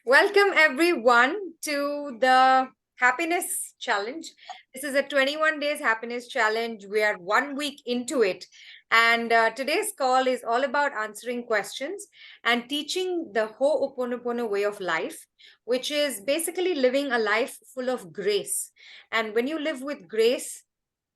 Welcome everyone to the happiness challenge. This is a 21 days happiness challenge. We are 1 week into it. And today's call is all about answering questions and teaching the Ho'oponopono way of life, which is basically living a life full of grace. And when you live with grace,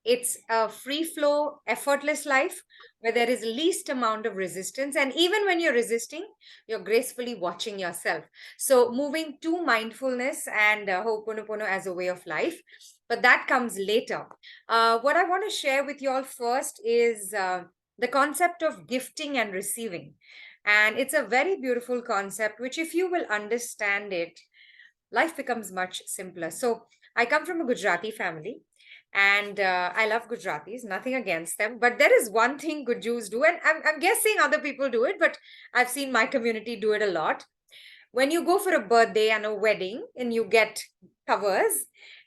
it's a free flow, effortless life where there is least amount of resistance. And even when you're resisting, you're gracefully watching yourself. So moving to mindfulness and Ho'oponopono as a way of life. But that comes later. What I want to share with you all first is the concept of gifting and receiving. And it's a very beautiful concept, which if you will understand it, life becomes much simpler. So I come from a Gujarati family and I love Gujaratis, nothing against them. But there is one thing good Jews do, and I'm guessing other people do it, but I've seen my community do it a lot. When you go for a birthday and a wedding and you get covers,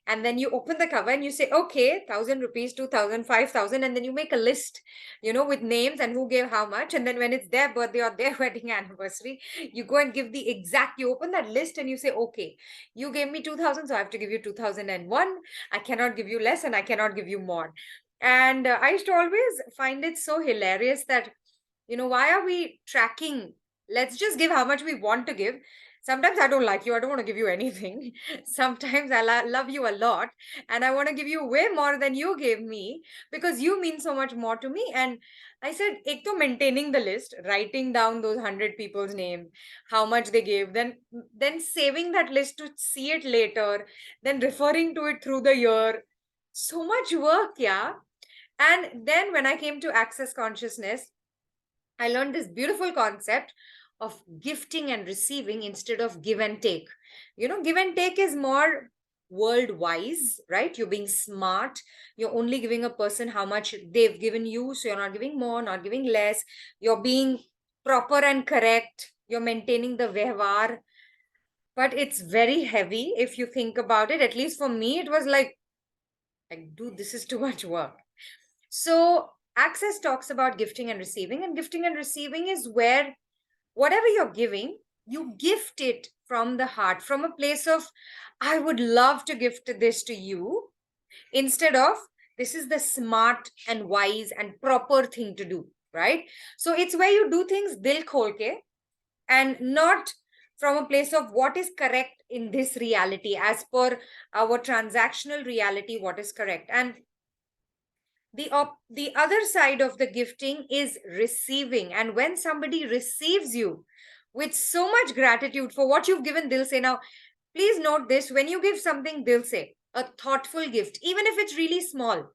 and then you open the cover and you say, okay, 1,000 rupees, 2,000, 5,000, and then you make a list, with names and who gave how much. And then when it's their birthday or their wedding anniversary, you go and give the exact, you open that list and you say, okay, you gave me 2,000, so I have to give you 2,001. I cannot give you less and I cannot give you more. And I used to always find it so hilarious that, why are we tracking? Let's just give how much we want to give. Sometimes I don't like you. I don't want to give you anything. Sometimes I love you a lot and I want to give you way more than you gave me because you mean so much more to me. And I said, ek to maintaining the list, writing down those 100 people's names, how much they gave, then saving that list to see it later, then referring to it through the year. So much work, yeah. And then when I came to access consciousness, I learned this beautiful concept of gifting and receiving instead of give and take. Give and take is more world wise, right? You're being smart. You're only giving a person how much they've given you. So you're not giving more, not giving less. You're being proper and correct. You're maintaining the vyavhar. But it's very heavy if you think about it. At least for me, it was like, dude, this is too much work. So Access talks about gifting and receiving, and gifting and receiving is where whatever you're giving, you gift it from the heart, from a place of, I would love to gift this to you, instead of, this is the smart and wise and proper thing to do, right? So it's where you do things dil khol ke and not from a place of what is correct in this reality, as per our transactional reality, what is correct. And the other side of the gifting is receiving, and when somebody receives you with so much gratitude for what you've given, they'll say, now please note this, when you give something, they'll say a thoughtful gift, even if it's really small,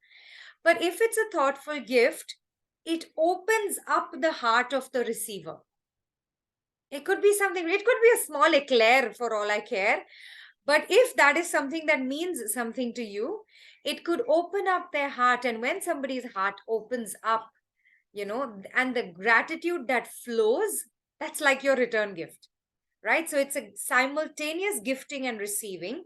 but if it's a thoughtful gift, it opens up the heart of the receiver. It could be something, it could be a small eclair for all I care, but if that is something that means something to you, it could open up their heart. And when somebody's heart opens up, and the gratitude that flows, that's like your return gift, right? So it's a simultaneous gifting and receiving.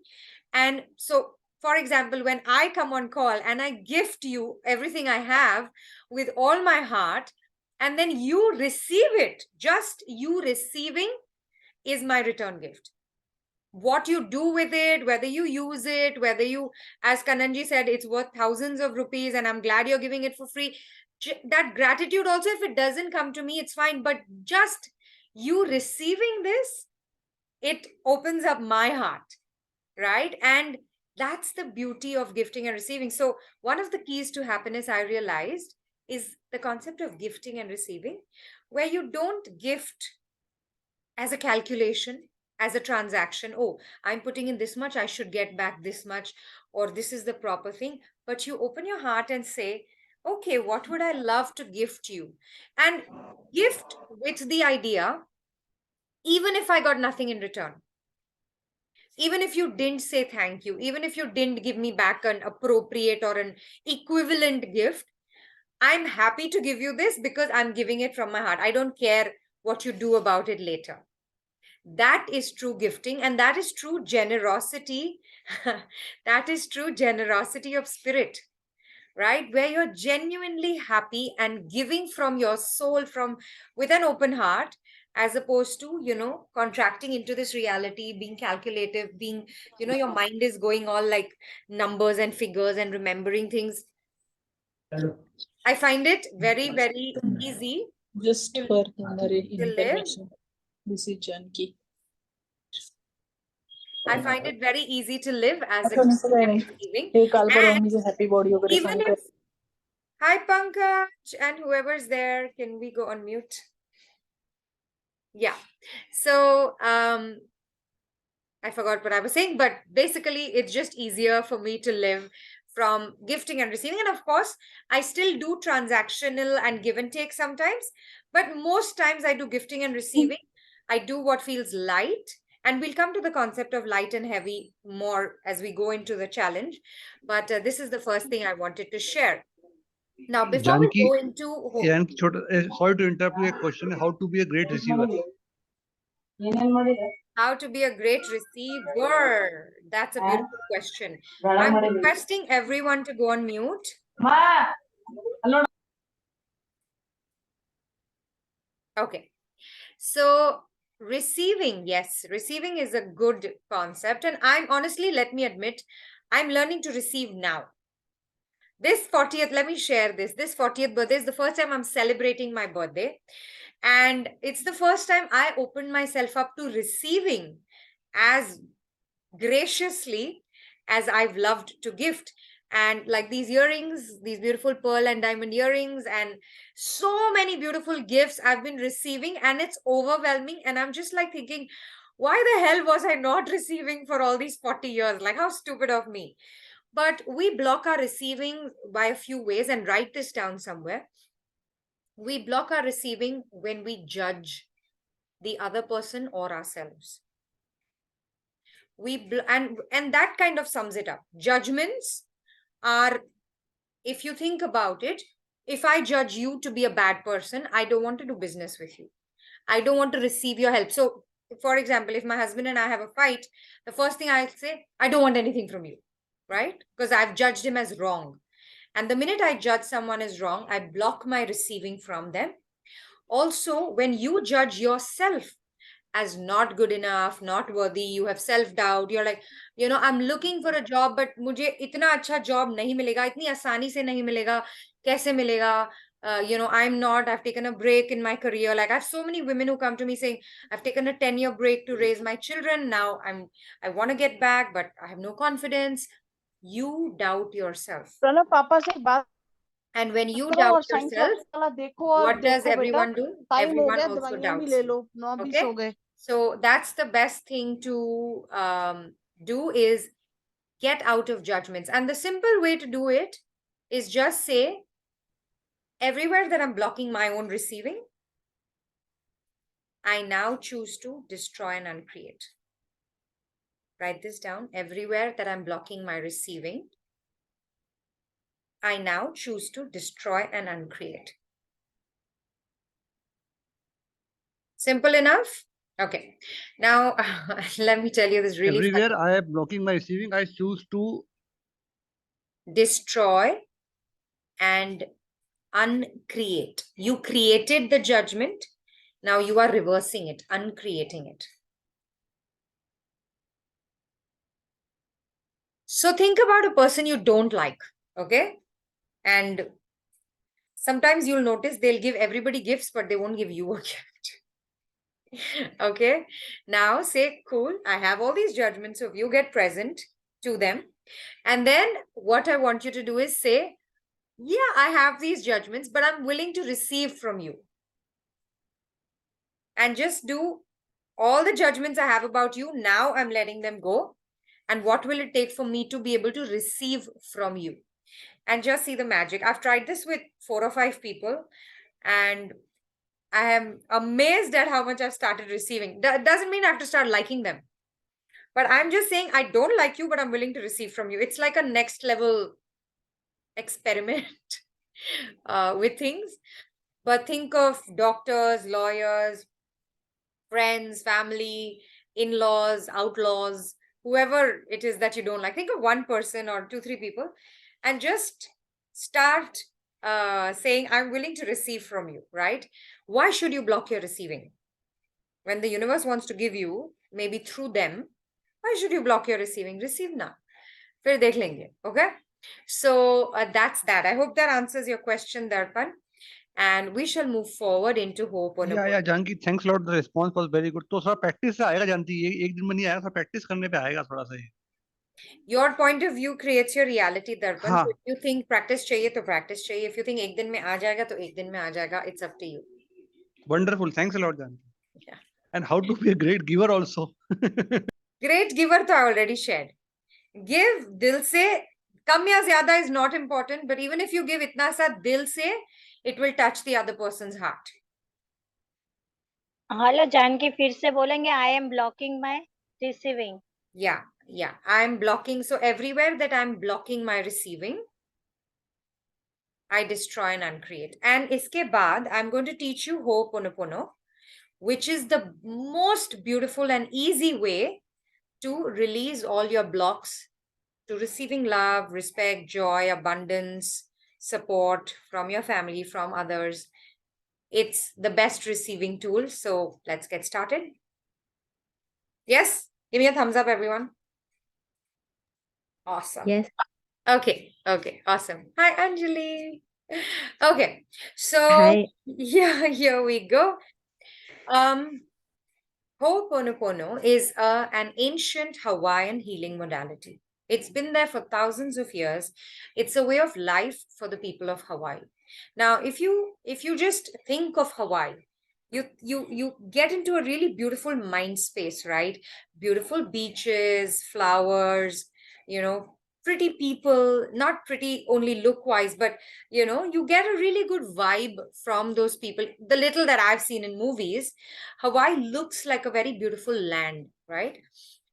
And so, for example, when I come on call and I gift you everything I have with all my heart, and then you receive it, just you receiving is my return gift. What you do with it, whether you use it, whether you, as Kananji said, it's worth thousands of rupees and I'm glad you're giving it for free. That gratitude also, if it doesn't come to me, it's fine. But just you receiving this, it opens up my heart, right? And that's the beauty of gifting and receiving. So one of the keys to happiness, I realized, is the concept of gifting and receiving, where you don't gift as a calculation, as a transaction. Oh, I'm putting in this much, I should get back this much, or this is the proper thing. But you open your heart and say, okay, what would I love to gift you? And gift with the idea, even if I got nothing in return, even if you didn't say thank you, even if you didn't give me back an appropriate or an equivalent gift, I'm happy to give you this because I'm giving it from my heart. I don't care what you do about it later. That is true gifting, and that is true generosity. That is true generosity of spirit, right? Where you're genuinely happy and giving from your soul, from with an open heart. as opposed to, contracting into this reality, being calculative, being, your mind is going all like numbers and figures and remembering things. I find it very, very easy Just to, for to live. information, this is Janki. I find it very easy to live as a gifting and receiving. And happy body even if, hi Pankaj and whoever's there, can we go on mute? Yeah. So I forgot what I was saying, but basically it's just easier for me to live from gifting and receiving. And of course, I still do transactional and give and take sometimes, but most times I do gifting and receiving. I do what feels light, and we'll come to the concept of light and heavy more as we go into the challenge. But this is the first thing I wanted to share. Now, before we Janki, go into and sorry to interrupt you, a question: how to be a great receiver? how to be a great receiver, that's a beautiful question. I'm requesting everyone to go on mute. Okay. So receiving, yes, receiving is a good concept. And I'm honestly, let me admit, I'm learning to receive now. This 40th, let me share this. This 40th birthday is the first time I'm celebrating my birthday. And it's the first time I opened myself up to receiving as graciously as I've loved to gift. And like these earrings, these beautiful pearl and diamond earrings, and so many beautiful gifts I've been receiving, and it's overwhelming. And I'm just like thinking, why the hell was I not receiving for all these 40 years? Like, how stupid of me. But we block our receiving by a few ways, and write this down somewhere. We block our receiving when we judge the other person or ourselves. And that kind of sums it up. Judgments are, if you think about it, if I judge you to be a bad person, I don't want to do business with you. I don't want to receive your help. So for example, if my husband and I have a fight, the first thing I say, I don't want anything from you, right? Because I've judged him as wrong. And the minute I judge someone as wrong, I block my receiving from them. Also, when you judge yourself as not good enough, not worthy, you have self-doubt, you're like, I'm looking for a job, but mujhe itna acha job nahi milega, itni aasani se nahi milega, kaise milega? I've taken a break in my career. Like I have so many women who come to me saying, I've taken a 10-year break to raise my children. Now I want to get back, but I have no confidence. You doubt yourself. And when you doubt yourself, what does everyone do? Everyone also doubts you. Okay. So that's the best thing to do, is get out of judgments. And the simple way to do it is just say, everywhere that I'm blocking my own receiving, I now choose to destroy and uncreate. Write this down. Everywhere that I'm blocking my receiving, I now choose to destroy and uncreate. Simple enough? Okay. Now, let me tell you this really Everywhere funny. I am blocking my receiving, I choose to Destroy and uncreate. You created the judgment. Now you are reversing it, uncreating it. So think about a person you don't like, okay? And sometimes you'll notice they'll give everybody gifts, but they won't give you a gift. Okay? Now say, cool, I have all these judgments of you, get present to them. And then what I want you to do is say, yeah, I have these judgments, but I'm willing to receive from you. And just do all the judgments I have about you. Now I'm letting them go. And what will it take for me to be able to receive from you? And just see the magic. I've tried this with 4 or 5 people, and I am amazed at how much I've started receiving. That doesn't mean I have to start liking them. But I'm just saying, I don't like you, but I'm willing to receive from you. It's like a next level experiment with things. But think of doctors, lawyers, friends, family, in-laws, outlaws, whoever it is that you don't like. Think of one person or 2, 3 people, and just start saying, I'm willing to receive from you, right? Why should you block your receiving? When the universe wants to give you, maybe through them, why should you block your receiving? Receive na. Fir dekh lenge. Okay? So that's that. I hope that answers your question, Darpan. And we shall move forward into hope on Yeah, Janki, thanks a lot. The response was very good. तो थोड़ा practice से आएगा जानती है, एक दिन में नहीं आएगा, थोड़ा प्रैक्टिस करने पे आएगा थोड़ा सा ये. Your point of view creates your reality, Darpan. हाँ. So if you think practice चाहिए तो practice चाहिए. If you think एक दिन में आ जाएगा तो एक दिन में आ जाएगा. It's up to you. Wonderful. Thanks a lot, Janki. Yeah. And how to be a great giver also. Great giver तो I already shared. Give दिल से, कम या ज्यादा is not important, but even if you give इतना सा दिल से, it will touch the other person's heart. Hello Janaki, फिर से बोलेंगे? I am blocking my receiving. Yeah. I'm blocking. So everywhere that I'm blocking my receiving, I destroy and uncreate. And iske baad, I'm going to teach you Ho'oponopono, which is the most beautiful and easy way to release all your blocks to receiving love, respect, joy, abundance, support from your family, from others. It's the best receiving tool. So let's get started. Yes? Give me a thumbs up, everyone. Awesome. Yes. Okay. Awesome. Hi, Anjali. Okay. So, Hi. yeah, here we go. Ho'oponopono is an ancient Hawaiian healing modality. It's been there for thousands of years. It's a way of life for the people of Hawaii. Now, if you just think of Hawaii, you get into a really beautiful mind space, right? Beautiful beaches, flowers, pretty people, not pretty only look wise, but you get a really good vibe from those people. The little that I've seen in movies, Hawaii looks like a very beautiful land, right?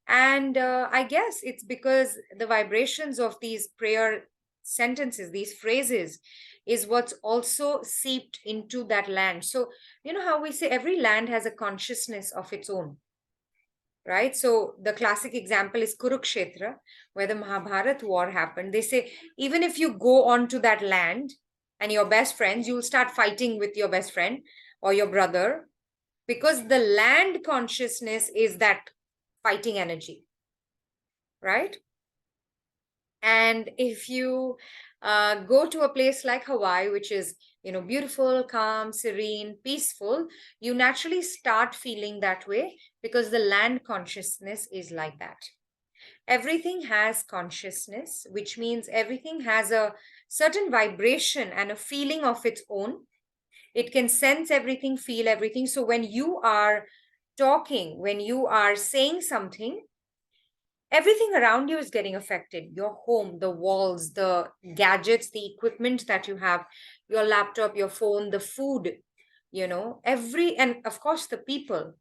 And I guess it's because the vibrations of these prayer sentences, these phrases, is what's also seeped into that land. So, you know how we say every land has a consciousness of its own, right? So, the classic example is Kurukshetra, where the Mahabharat war happened. They say, even if you go onto that land and you're best friends, you'll start fighting with your best friend or your brother, because the land consciousness is that fighting energy, right? And if you go to a place like Hawaii, which is beautiful, calm, serene, peaceful, you naturally start feeling that way because the land consciousness is like that. Everything has consciousness, which means everything has a certain vibration and a feeling of its own. It can sense everything, feel everything. So when you are talking, when you are saying something, everything around you is getting affected. Your home, the walls, the gadgets, the equipment that you have, your laptop, your phone, the food, and of course the people,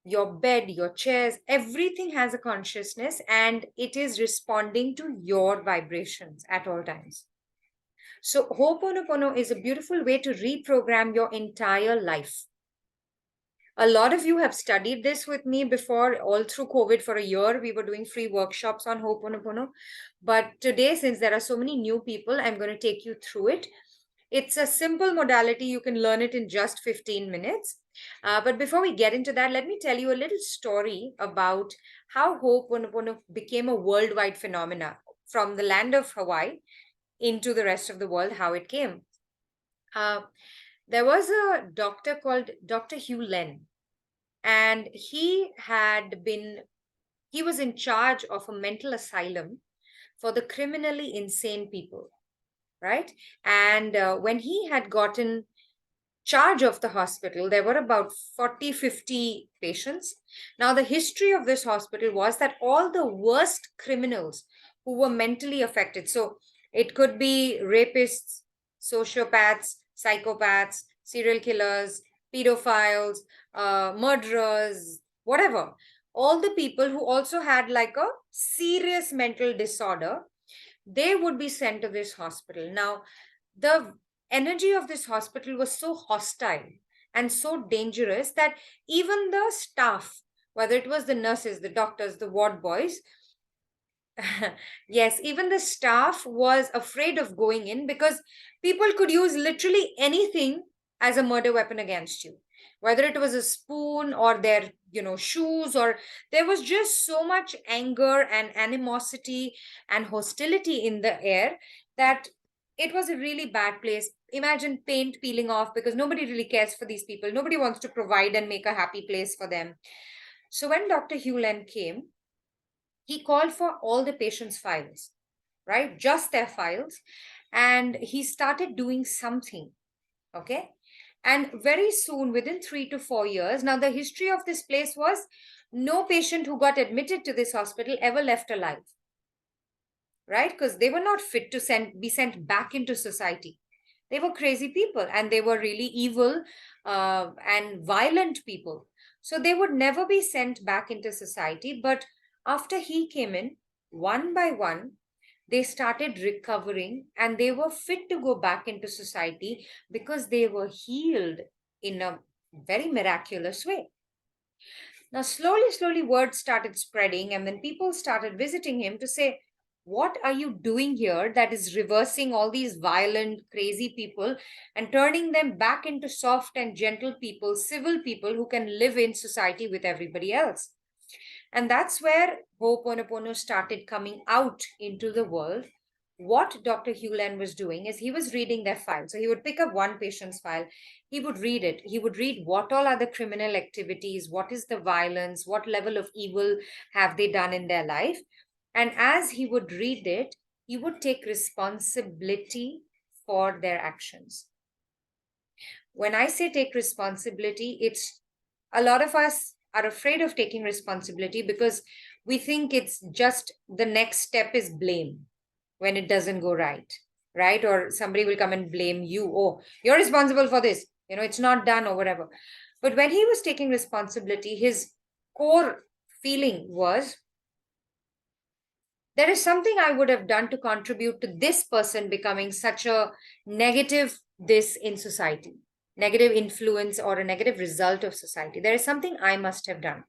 your bed, your chairs, everything has a consciousness and it is responding to your vibrations at all times. So Ho'oponopono is a beautiful way to reprogram your entire life. A lot of you have studied this with me before. All through COVID for a year, we were doing free workshops on Ho'oponopono. But today, since there are so many new people, I'm going to take you through it. It's a simple modality. You can learn it in just 15 minutes. But before we get into that, let me tell you a little story about how Ho'oponopono became a worldwide phenomena from the land of Hawaii into the rest of the world, how it came. There was a doctor called Dr. Hugh Len, and he was in charge of a mental asylum for the criminally insane people, right? And when he had gotten charge of the hospital, there were about 40, 50 patients. Now, the history of this hospital was that all the worst criminals who were mentally affected, so it could be rapists, sociopaths, psychopaths, serial killers, pedophiles, murderers, whatever, all the people who also had like a serious mental disorder, they would be sent to this hospital. Now, the energy of this hospital was so hostile and so dangerous that even the staff, whether it was the nurses, the doctors, the ward boys, yes, even the staff was afraid of going in because people could use literally anything as a murder weapon against you. whether it was a spoon or their, shoes, or there was just so much anger and animosity and hostility in the air that it was a really bad place. Imagine paint peeling off because nobody really cares for these people. Nobody wants to provide and make a happy place for them. So when Dr. Hewlett came, he called for all the patients' files, right? Just their files. And he started doing something. Okay. And very soon, within 3 to 4 years, now the history of this place was no patient who got admitted to this hospital ever left alive, right? Because they were not fit to be sent back into society. They were crazy people and they were really evil and violent people. So they would never be sent back into society. But after he came in, one by one, they started recovering and they were fit to go back into society because they were healed in a very miraculous way. Now, slowly, word started spreading, and then people started visiting him to say, what are you doing here that is reversing all these violent, crazy people and turning them back into soft and gentle people, civil people who can live in society with everybody else? And that's where Ho'oponopono started coming out into the world. What Dr. Hewlett was doing is he was reading their file. So he would pick up one patient's file, he would read it. He would read what all are the criminal activities, what is the violence, what level of evil have they done in their life. And as he would read it, he would take responsibility for their actions. When I say take responsibility, it's a lot of us are afraid of taking responsibility because we think it's just the next step is blame when it doesn't go right? Or somebody will come and blame you. Oh, you're responsible for this. It's not done or whatever. But when he was taking responsibility, his core feeling was, there is something I would have done to contribute to this person becoming such a negative this in society, negative influence or a negative result of society. There is something I must have done.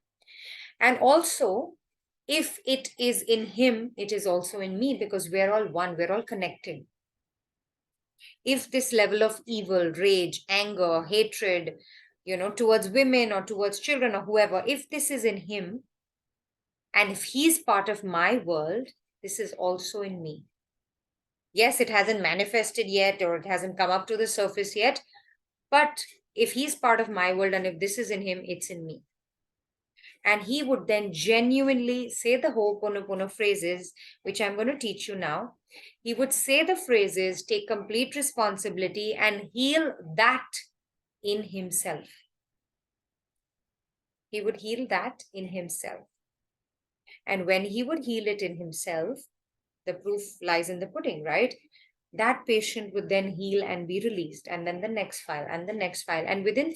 And also, if it is in him, it is also in me because we're all one, we're all connected. If this level of evil, rage, anger, hatred, towards women or towards children or whoever, if this is in him, and if he's part of my world, this is also in me. Yes, it hasn't manifested yet or it hasn't come up to the surface yet, but if he's part of my world and if this is in him, it's in me. And he would then genuinely say the Ho'oponopono phrases, which I'm going to teach you now. He would say the phrases, take complete responsibility, and heal that in himself. He would heal that in himself. And when he would heal it in himself, the proof lies in the pudding, right? That patient would then heal and be released. And then the next file and the next file. And within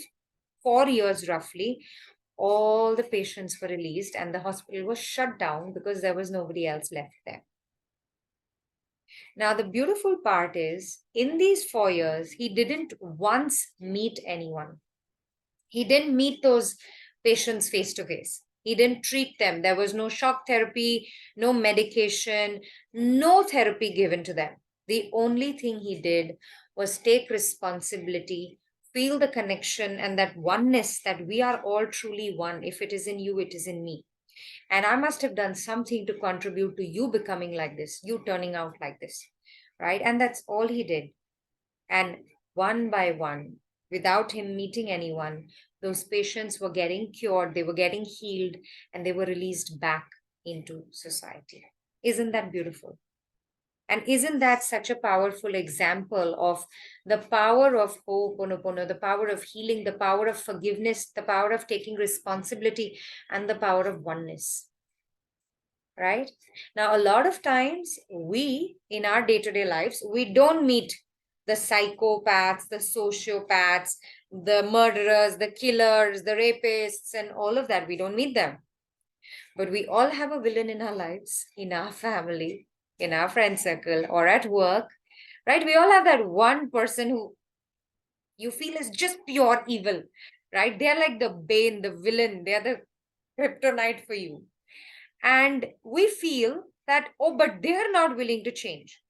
4 years, roughly, all the patients were released and the hospital was shut down because there was nobody else left there. Now, the beautiful part is, in these 4 years, he didn't once meet anyone. He didn't meet those patients face to face. He didn't treat them. There was no shock therapy, no medication, no therapy given to them. The only thing he did was take responsibility, feel the connection and that oneness, that we are all truly one. If it is in you, it is in me. And I must have done something to contribute to you becoming like this, you turning out like this, right? And that's all he did. And one by one, without him meeting anyone, those patients were getting cured, they were getting healed, and they were released back into society. Isn't that beautiful? And isn't that such a powerful example of the power of Ho'oponopono, the power of healing, the power of forgiveness, the power of taking responsibility, and the power of oneness? Right? Now, a lot of times we, in our day-to-day lives, we don't meet the psychopaths, the sociopaths, the murderers, the killers, the rapists, and all of that. We don't meet them. But we all have a villain in our lives, in our family, in our friend circle, or at work, right? We all have that one person who you feel is just pure evil, right? They're like the bane, the villain, they're the kryptonite for you. And we feel that, oh, but they're not willing to change.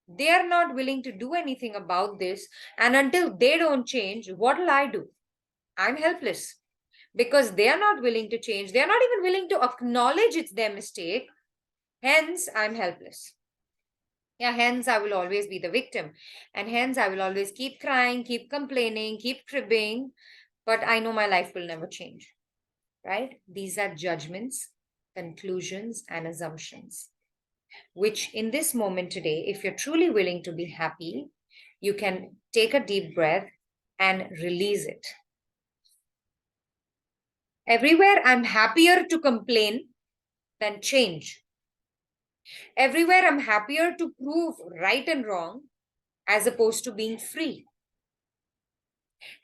They're not willing to do anything about this. And until they don't change, what will I do? I'm helpless because they are not willing to change. They are not even willing to acknowledge it's their mistake. Hence, I'm helpless. Yeah, hence I will always be the victim. And hence I will always keep crying, keep complaining, keep cribbing. But I know my life will never change. Right? These are judgments, conclusions, and assumptions, which in this moment today, if you're truly willing to be happy, you can take a deep breath and release it. Everywhere I'm happier to complain than change. Everywhere I'm happier to prove right and wrong as opposed to being free.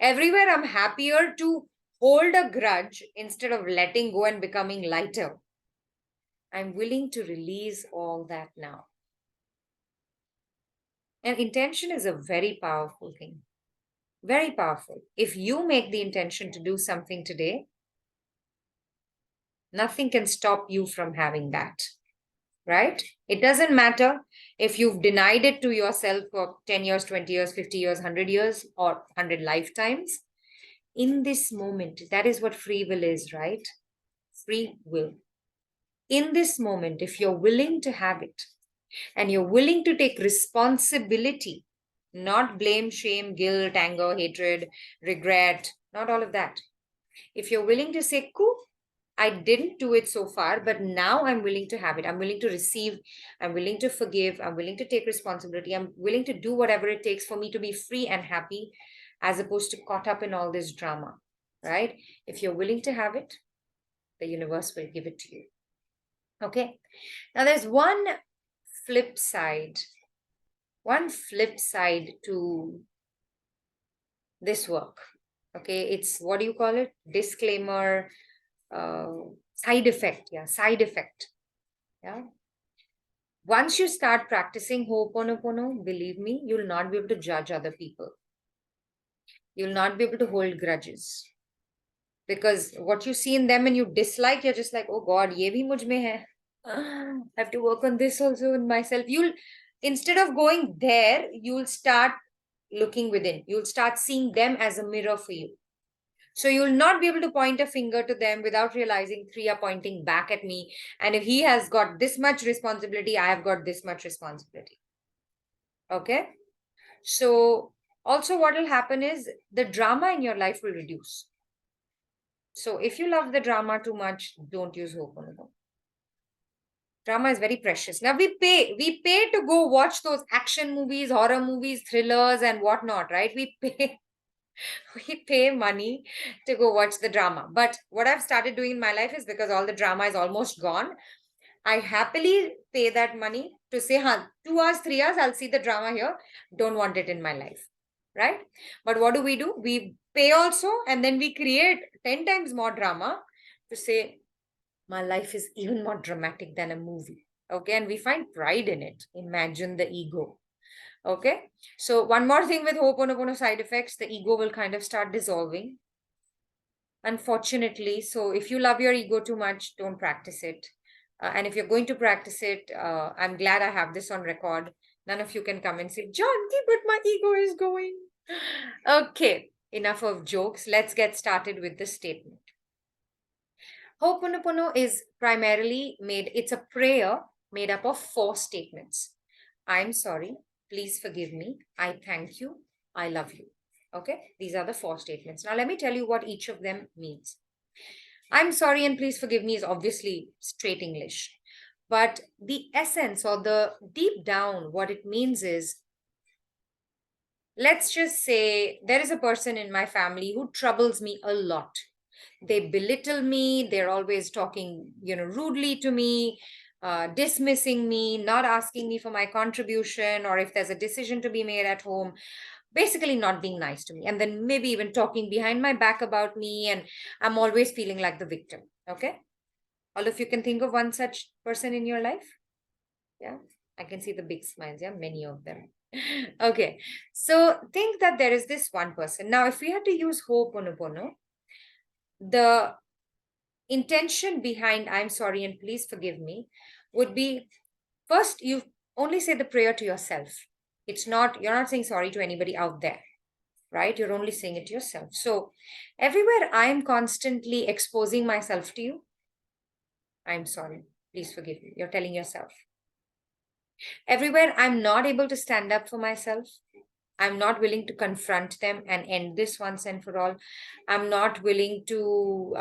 Everywhere I'm happier to hold a grudge instead of letting go and becoming lighter. I'm willing to release all that now. And intention is a very powerful thing. Very powerful. If you make the intention to do something today, nothing can stop you from having that. Right? It doesn't matter if you've denied it to yourself for 10 years, 20 years, 50 years, 100 years, or 100 lifetimes. In this moment, that is what free will is, right? Free will. In this moment, if you're willing to have it and you're willing to take responsibility, not blame, shame, guilt, anger, hatred, regret, not all of that. If you're willing to say, cool, I didn't do it so far, but now I'm willing to have it. I'm willing to receive. I'm willing to forgive. I'm willing to take responsibility. I'm willing to do whatever it takes for me to be free and happy, as opposed to caught up in all this drama, right? If you're willing to have it, the universe will give it to you. Okay. Now there's one flip side to this work. Okay. It's, what do you call it? Disclaimer, side effect. Yeah. Side effect. Yeah. Once you start practicing Ho'oponopono, believe me, you'll not be able to judge other people. You'll not be able to hold grudges. Because what you see in them and you dislike, you're just like, oh God, ye bhi mujh mein hai. I have to work on this also in myself. You'll, instead of going there, you'll start looking within. You'll start seeing them as a mirror for you. So you'll not be able to point a finger to them without realizing three are pointing back at me. And if he has got this much responsibility, I have got this much responsibility. Okay. So also what will happen is the drama in your life will reduce. So if you love the drama too much, don't use Ho'oponopono. Drama is very precious. Now we pay to go watch those action movies, horror movies, thrillers and whatnot, right? We pay money to go watch the drama. But what I've started doing in my life is, because all the drama is almost gone, I happily pay that money to say, 2 hours, 3 hours, I'll see the drama here. Don't want it in my life, right? But what do? We pay also, and then we create 10 times more drama to say, my life is even more dramatic than a movie. Okay, and we find pride in it. Imagine the ego. Okay, so one more thing with Ho'oponopono side effects, the ego will kind of start dissolving. Unfortunately, so if you love your ego too much, don't practice it. And if you're going to practice it, I'm glad I have this on record. None of you can come and say, Janki, but my ego is going. Okay, enough of jokes. Let's get started with the statement. Ho'oponopono is primarily it's a prayer made up of 4 statements. I'm sorry, please forgive me, I thank you, I love you. Okay, these are the 4 statements. Now let me tell you what each of them means. I'm sorry and please forgive me is obviously straight English. But the essence, or the deep down, what it means is, let's just say there is a person in my family who troubles me a lot. They belittle me. They're always talking, rudely to me, dismissing me, not asking me for my contribution, or if there's a decision to be made at home, basically not being nice to me. And then maybe even talking behind my back about me. And I'm always feeling like the victim. Okay. All of you can think of one such person in your life. Yeah. I can see the big smiles. Yeah. Many of them. Okay. So think that there is this one person. Now, if we had to use Ho'oponopono, the intention behind I'm sorry and please forgive me would be, first, you only say the prayer to yourself. You're not saying sorry to anybody out there, right? You're only saying it to yourself. So everywhere I am constantly exposing myself to you, I'm sorry, please forgive me. You're telling yourself. Everywhere I'm not able to stand up for myself, I'm not willing to confront them and end this once and for all. I'm not willing to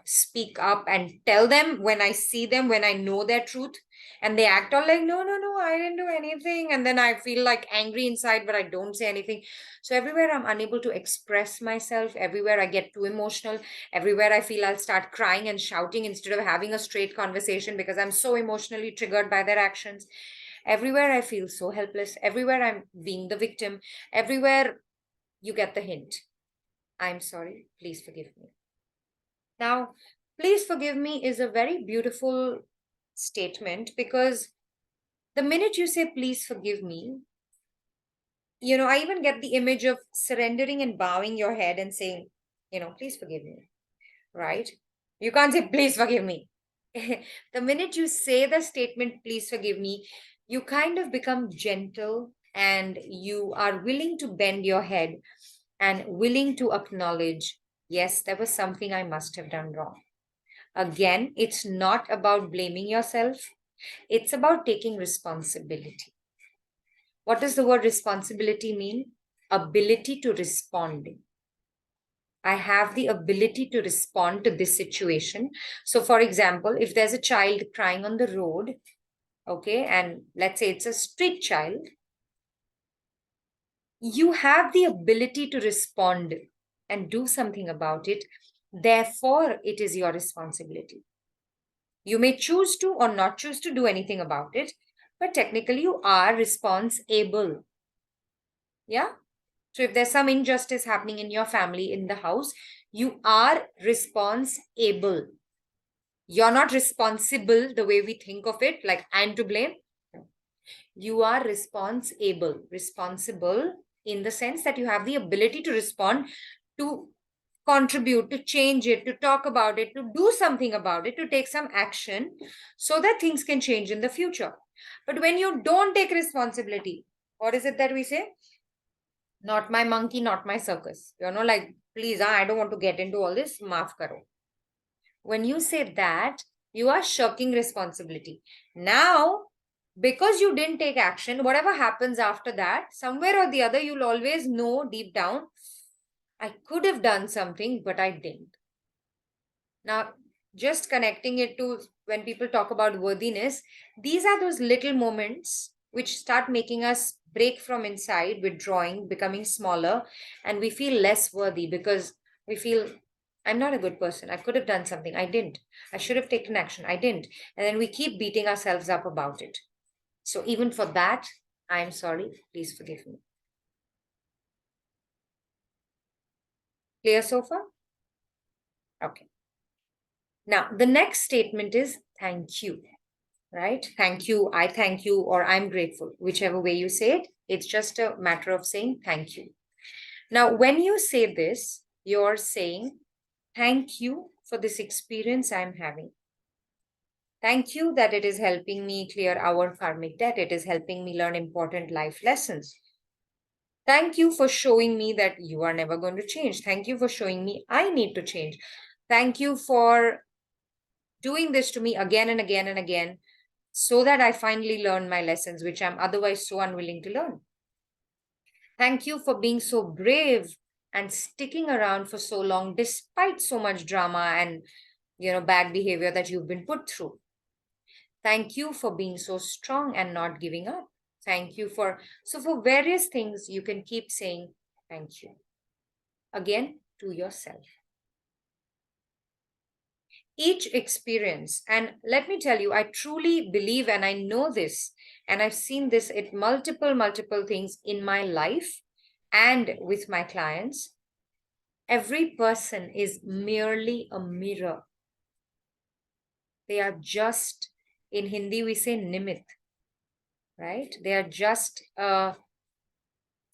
speak up and tell them when I see them, when I know their truth, and they act all like, no, no, no, I didn't do anything. And then I feel like angry inside, but I don't say anything. So everywhere I'm unable to express myself, everywhere I get too emotional, everywhere I feel I'll start crying and shouting instead of having a straight conversation because I'm so emotionally triggered by their actions. Everywhere I feel so helpless, everywhere I'm being the victim, everywhere you get the hint. I'm sorry, please forgive me. Now, please forgive me is a very beautiful statement because the minute you say, please forgive me, I even get the image of surrendering and bowing your head and saying, please forgive me, right? You can't say, please forgive me. The minute you say the statement, please forgive me, you kind of become gentle and you are willing to bend your head and willing to acknowledge, yes, there was something I must have done wrong. Again, it's not about blaming yourself, it's about taking responsibility. What does the word responsibility mean? Ability to respond. I have the ability to respond to this situation. So, for example, if there's a child crying on the road, okay, and let's say it's a street child, you have the ability to respond and do something about it. Therefore, it is your responsibility. You may choose to or not choose to do anything about it, but technically you are responsible. Yeah. So if there's some injustice happening in your family, in the house, you are responsible. You're not responsible the way we think of it, like I'm to blame. You are responsible in the sense that you have the ability to respond, to contribute, to change it, to talk about it, to do something about it, to take some action so that things can change in the future. But when you don't take responsibility, what is it that we say? Not my monkey, not my circus. Like, please, I don't want to get into all this. Maaf karo. When you say that, you are shirking responsibility. Now, because you didn't take action, whatever happens after that, somewhere or the other, you'll always know deep down, I could have done something, but I didn't. Now, just connecting it to when people talk about worthiness, these are those little moments which start making us break from inside, withdrawing, becoming smaller, and we feel less worthy because we feel, I'm not a good person. I could have done something. I didn't. I should have taken action. I didn't. And then we keep beating ourselves up about it. So even for that, I'm sorry. Please forgive me. Clear so far? Okay. Now, the next statement is thank you, right? Thank you, I thank you, or I'm grateful, whichever way you say it. It's just a matter of saying thank you. Now, when you say this, you're saying thank you for this experience I'm having. Thank you that it is helping me clear our karmic debt. It is helping me learn important life lessons. Thank you for showing me that you are never going to change. Thank you for showing me I need to change. Thank you for doing this to me again and again and again so that I finally learn my lessons, which I'm otherwise so unwilling to learn. Thank you for being so brave and sticking around for so long despite so much drama and bad behavior that you've been put through. Thank you for being so strong and not giving up. Thank you for various things you can keep saying thank you. Again, to yourself. Each experience, and let me tell you, I truly believe and I know this, and I've seen this at multiple things in my life and with my clients. Every person is merely a mirror. They are just, in Hindi we say nimit, right? They are just a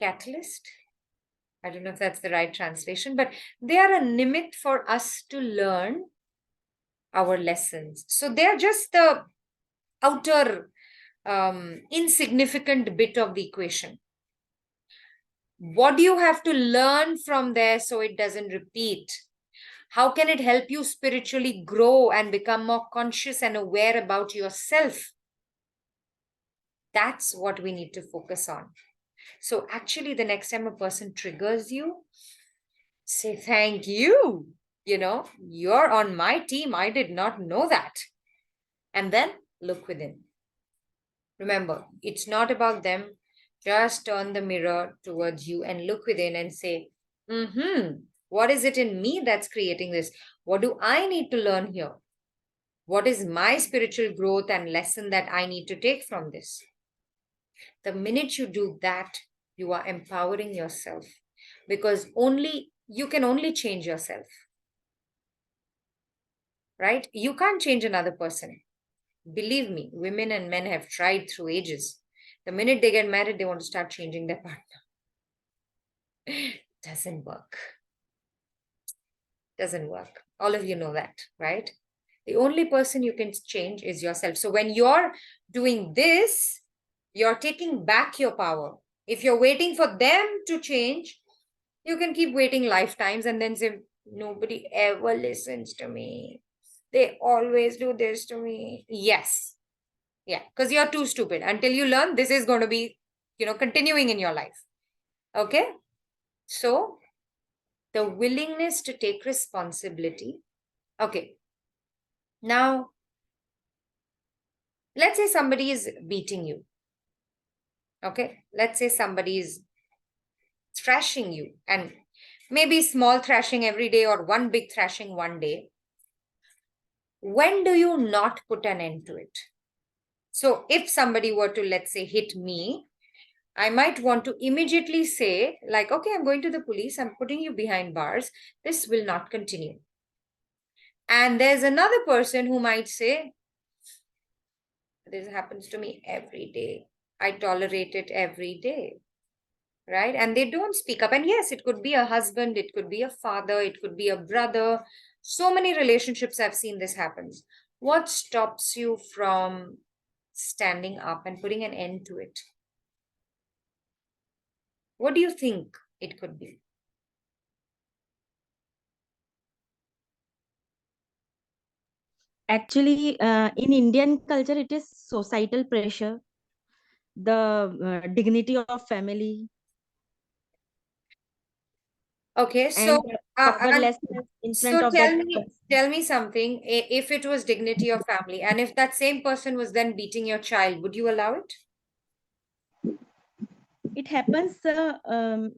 catalyst. I don't know if that's the right translation, but they are a nimit for us to learn our lessons. So they are just the outer insignificant bit of the equation. What do you have to learn from there so it doesn't repeat? How can it help you spiritually grow and become more conscious and aware about yourself? That's what we need to focus on. So actually, the next time a person triggers you, say thank you. You're on my team. I did not know that. And then look within. Remember, it's not about them. Just turn the mirror towards you and look within and say, what is it in me that's creating this? What do I need to learn here? What is my spiritual growth and lesson that I need to take from this? The minute you do that, you are empowering yourself, because you can only change yourself, right? You can't change another person. Believe me, women and men have tried through ages. The minute they get married, they want to start changing their partner. Doesn't work. Doesn't work. All of you know that, right? The only person you can change is yourself. So when you're doing this, you're taking back your power. If you're waiting for them to change, you can keep waiting lifetimes and then say, nobody ever listens to me. They always do this to me. Yes. Yeah, because you're too stupid. Until you learn, this is going to be, continuing in your life. Okay? So, the willingness to take responsibility. Okay. Now, let's say somebody is beating you. Okay? Let's say somebody is thrashing you, and maybe small thrashing every day or one big thrashing one day. When do you not put an end to it? So if somebody were to, let's say, hit me, I might want to immediately say, like, okay, I'm going to the police, I'm putting you behind bars, this will not continue. And there's another person who might say, this happens to me every day, I tolerate it every day, right? And they don't speak up. And yes, it could be a husband, it could be a father, it could be a brother. So many relationships I've seen this happens. What stops you from standing up and putting an end to it? What do you think it could be? Actually, in Indian culture, it is societal pressure, the dignity of family, Okay, and so and powerlessness in front so of that person. tell me something. If it was dignity of family, and if that same person was then beating your child, would you allow it? It happens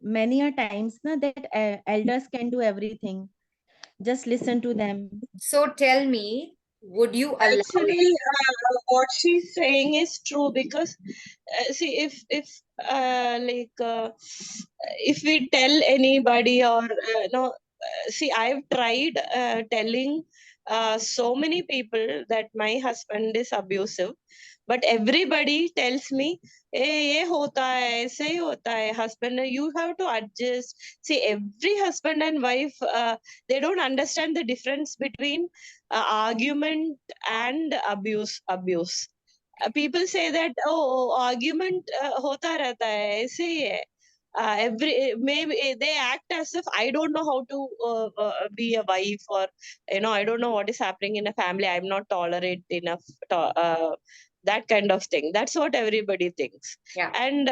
many a times na, that elders can do everything. Just listen to them. So tell me, would you allow it? Actually, what she's saying is true because see, if we tell anybody or no, see, I've tried telling so many people that my husband is abusive, but everybody tells me, "Hey, ये होता है, ऐसे ही होता है, husband, you have to adjust." See, every husband and wife, they don't understand the difference between argument and abuse. People say that, oh, argument hota rehta hai, aise hi hai. Every maybe they act as if I don't know how to be a wife, or I don't know what is happening in a family. I'm not tolerant enough. That kind of thing. That's what everybody thinks. Yeah. And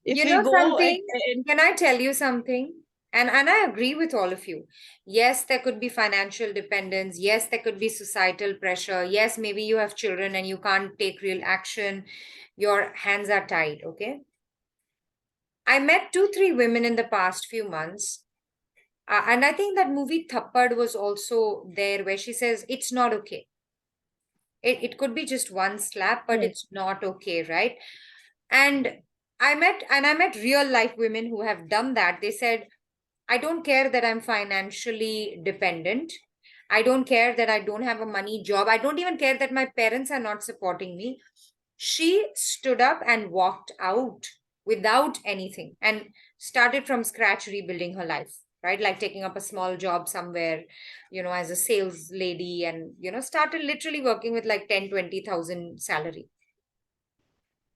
if You we know go something? Can I tell you something? And I agree with all of you. Yes, there could be financial dependence. Yes, there could be societal pressure. Yes, maybe you have children and you can't take real action. Your hands are tied, okay? I met 2, 3 women in the past few months. And I think that movie Thappad was also there, where she says, it's not okay. It could be just one slap, but Yes. it's not okay, right? And I met real life women who have done that. They said, I don't care that I'm financially dependent. I don't care that I don't have a money job. I don't even care that my parents are not supporting me. She stood up and walked out without anything and started from scratch rebuilding her life, right? Like taking up a small job somewhere, as a sales lady, and, started literally working with like 10, 20,000 salary.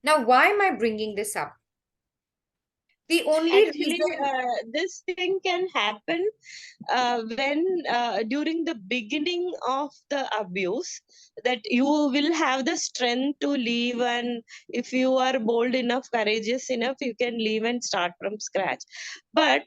Now, why am I bringing this up? The only Actually, reason, this thing can happen when during the beginning of the abuse, that you will have the strength to leave, and if you are bold enough, courageous enough, you can leave and start from scratch. But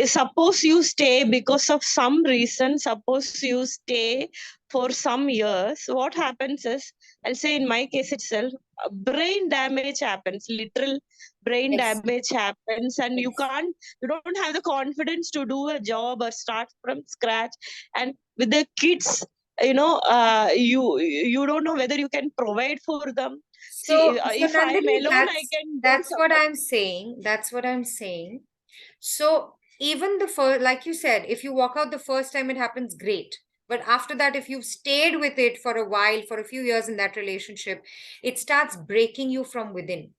suppose you stay because of some reason, suppose you stay for some years, what happens is, I'll say in my case itself, brain damage happens, literal brain yes, damage happens, and you yes. can't, you don't have the confidence to do a job or start from scratch. And with the kids, you don't know whether you can provide for them. See, So if I'm Nandini, alone, I can do that's what something. I'm saying. That's what I'm saying. So even the first, like you said, if you walk out the first time, it happens great. But after that, if you've stayed with it for a while, for a few years in that relationship, it starts breaking you from within.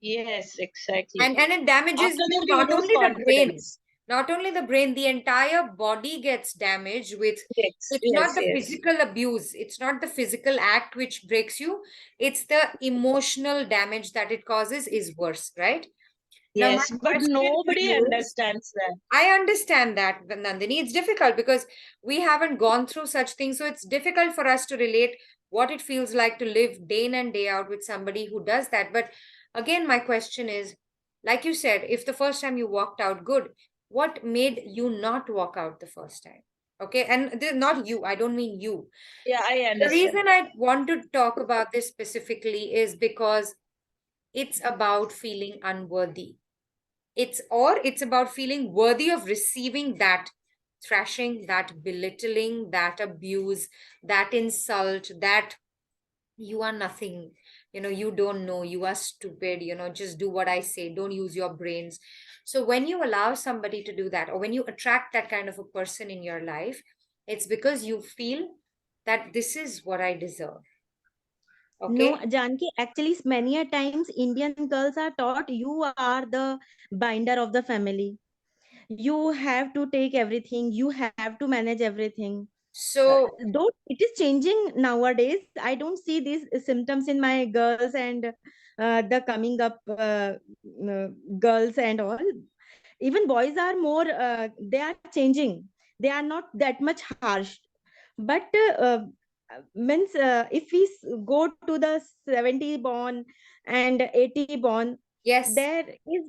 Yes, exactly. And it damages After you, that, you not lose only the brain, confidence. not only the brain, the entire body gets damaged with, Yes, it's not yes, the yes. physical abuse, it's not the physical act which breaks you, it's the emotional damage that it causes is worse, right? Now my Yes, but question to nobody you is, understands that. I understand that, Nandini. It's difficult because we haven't gone through such things. So it's difficult for us to relate what it feels like to live day in and day out with somebody who does that. But again, my question is, like you said, if the first time you walked out, good. What made you not walk out the first time? Okay. And not you. I don't mean you. Yeah, I The understand. reason I want to talk about this specifically is because it's about feeling unworthy. It's about feeling worthy of receiving that thrashing, that belittling, that abuse, that insult, that you are nothing, you don't know, you are stupid, just do what I say, don't use your brains. So when you allow somebody to do that, or when you attract that kind of a person in your life, it's because you feel that this is what I deserve. No, Okay. Janki, actually, many a times Indian girls are taught you are the binder of the family. You have to take everything, you have to manage everything. So Though it is changing nowadays, I don't see these symptoms in my girls and the coming up girls and all. Even boys are more, they are changing. They are not that much harsh. But means if we go to the 70 born and 80 born, yes, there is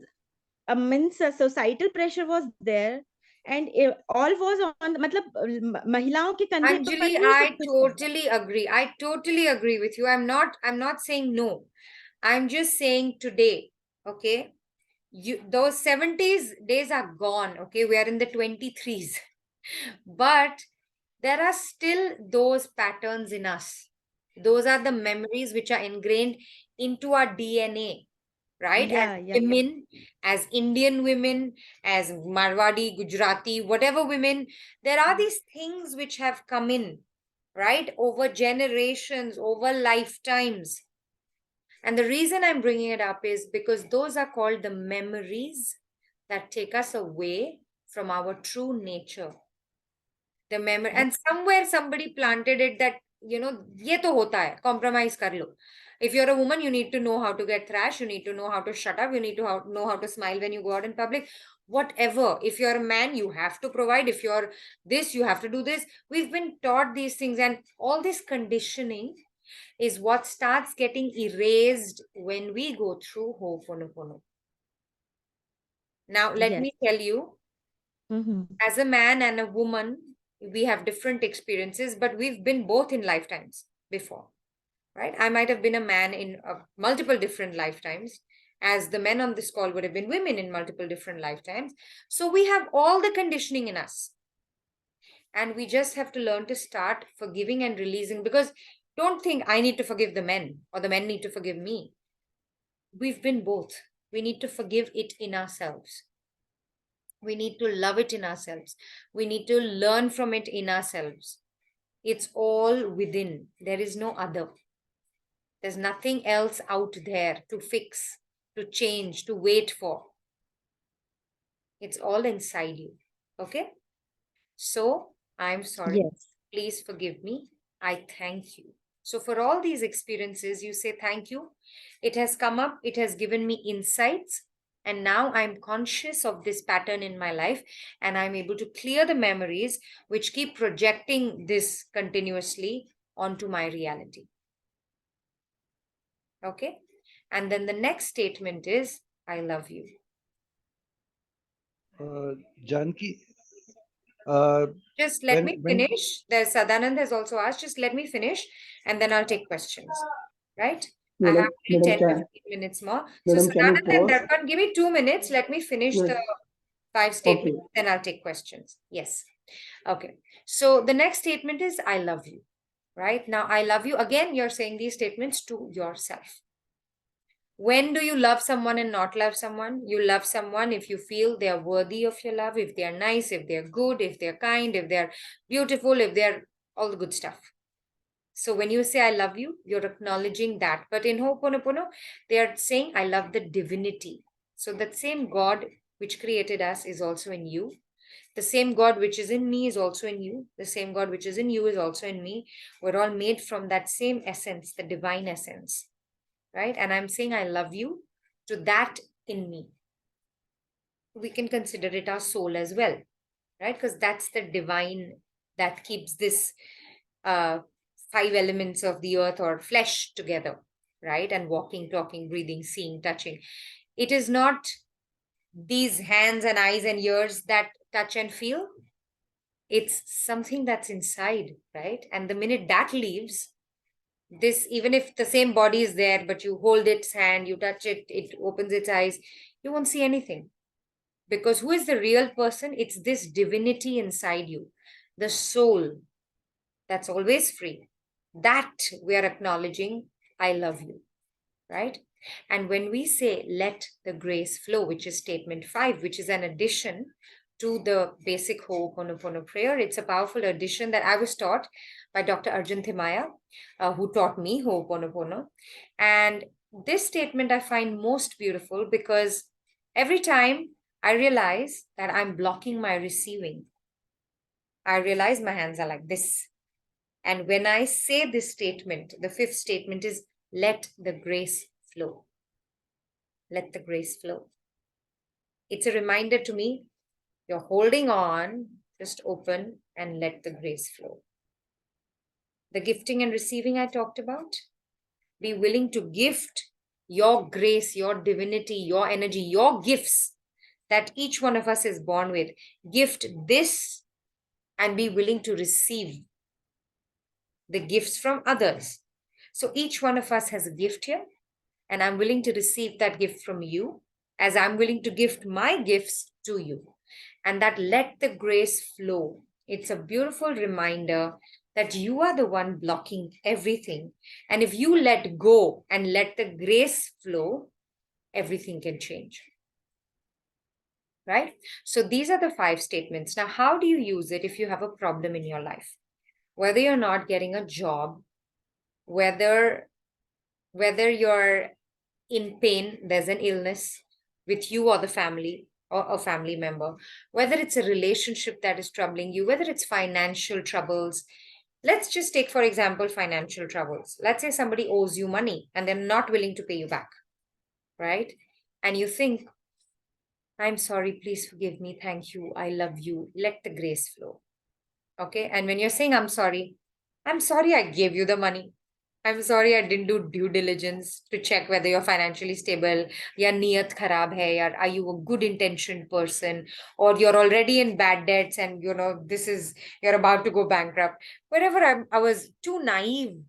means societal pressure was there, and all was on मतलब महिलाओं के कंधे पर Anjali, ही सब I कुछ था. totally agree. I totally agree with you. I'm not saying no. I'm just saying today, okay? Those 70s days are gone, okay? We are in the 23s. But there are still those patterns in us. Those are the memories which are ingrained into our DNA, right? As Yeah, yeah, yeah. women, as Indian women, as Marwadi, Gujarati, whatever women, there are these things which have come in, right? Over generations, over lifetimes. And the reason I'm bringing it up is because those are called the memories that take us away from our true nature. The memory, and somewhere somebody planted it that, ye to hota hai, compromise kar lo. If you're a woman, you need to know how to get thrashed, you need to know how to shut up, you need to know how to smile when you go out in public. Whatever. If you're a man, you have to provide. If you're this, you have to do this. We've been taught these things, and all this conditioning is what starts getting erased when we go through Ho'oponopono. Now, let Yes. me tell you, Mm-hmm. as a man and a woman, we have different experiences, but we've been both in lifetimes before, right? I might have been a man in multiple different lifetimes, as the men on this call would have been women in multiple different lifetimes. So we have all the conditioning in us. And we just have to learn to start forgiving and releasing, because don't think I need to forgive the men or the men need to forgive me. We've been both. We need to forgive it in ourselves. We need to love it in ourselves. We need to learn from it in ourselves. It's all within. There is no other. There's nothing else out there to fix, to change, to wait for. It's all inside you. Okay? So I'm sorry. Yes. Please forgive me. I thank you. So for all these experiences, you say thank you. It has come up. It has given me insights. And now I'm conscious of this pattern in my life, and I'm able to clear the memories which keep projecting this continuously onto my reality. Okay? And then the next statement is, I love you. Janki, Just let me when finish. There's Sadanand has also asked, just let me finish and then I'll take questions. Right? I have only 10, 15 minutes more. So Madam, can you Sadanand and pause? Darpan, give me 2 minutes. Let me finish the 5 statements, Okay. then I'll take questions. Yes. Okay. So the next statement is, I love you. Right? Now, I love you. Again, you're saying these statements to yourself. When do you love someone and not love someone? You love someone if you feel they are worthy of your love, if they are nice, if they're good, if they're kind, if they're beautiful, if they're all the good stuff. So when you say I love you, you're acknowledging that. But in Ho'oponopono, they are saying I love the divinity. So that same God which created us is also in you. The same God which is in me is also in you. The same God which is in you is also in me. We're all made from that same essence, the divine essence. Right? And I'm saying I love you to that in me. We can consider it our soul as well, right? Because that's the divine that keeps this 5 elements of the earth or flesh together, right? And walking, talking, breathing, seeing, touching. It is not these hands and eyes and ears that touch and feel. It's something that's inside, right? And the minute that leaves, this, even if the same body is there, but you hold its hand, you touch it, it opens its eyes, you won't see anything. Because who is the real person? It's this divinity inside you, the soul that's always free. That we are acknowledging, I love you, right? And when we say let the grace flow, which is statement 5, which is an addition to the basic Ho'oponopono prayer, it's a powerful addition that I was taught by Dr. Arjun Thimaya, who taught me Ho'oponopono. And this statement I find most beautiful because every time I realize that I'm blocking my receiving, I realize my hands are like this. And when I say this statement, the 5th statement is let the grace flow. Let the grace flow. It's a reminder to me, you're holding on, just open and let the grace flow. The gifting and receiving I talked about, be willing to gift your grace, your divinity, your energy, your gifts that each one of us is born with. Gift this and be willing to receive the gifts from others. So each one of us has a gift here, and I'm willing to receive that gift from you as I'm willing to gift my gifts to you. And that let the grace flow. It's a beautiful reminder that you are the one blocking everything. And if you let go and let the grace flow, everything can change. Right? So these are the 5 statements. Now, how do you use it if you have a problem in your life? Whether you're not getting a job, whether you're in pain, there's an illness with you or the family or a family member, whether it's a relationship that is troubling you, whether it's financial troubles. Let's just take, for example, financial troubles. Let's say somebody owes you money and they're not willing to pay you back, right? And you think, I'm sorry, please forgive me, thank you, I love you, let the grace flow. Okay. And when you're saying, I'm sorry I gave you the money. I'm sorry I didn't do due diligence to check whether you're financially stable. Ya niyat kharab hai, or are you a good intentioned person, or you're already in bad debts and you're about to go bankrupt. Wherever I was too naive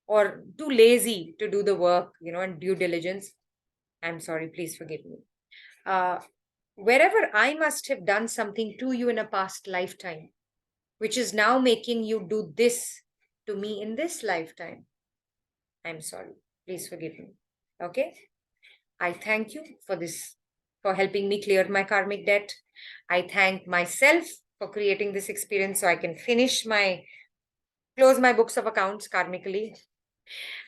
or too lazy to do the work, and due diligence. I'm sorry, please forgive me. Wherever I must have done something to you in a past lifetime, which is now making you do this to me in this lifetime, I'm sorry. Please forgive me. Okay? I thank you for this, for helping me clear my karmic debt. I thank myself for creating this experience so I can close my books of accounts karmically.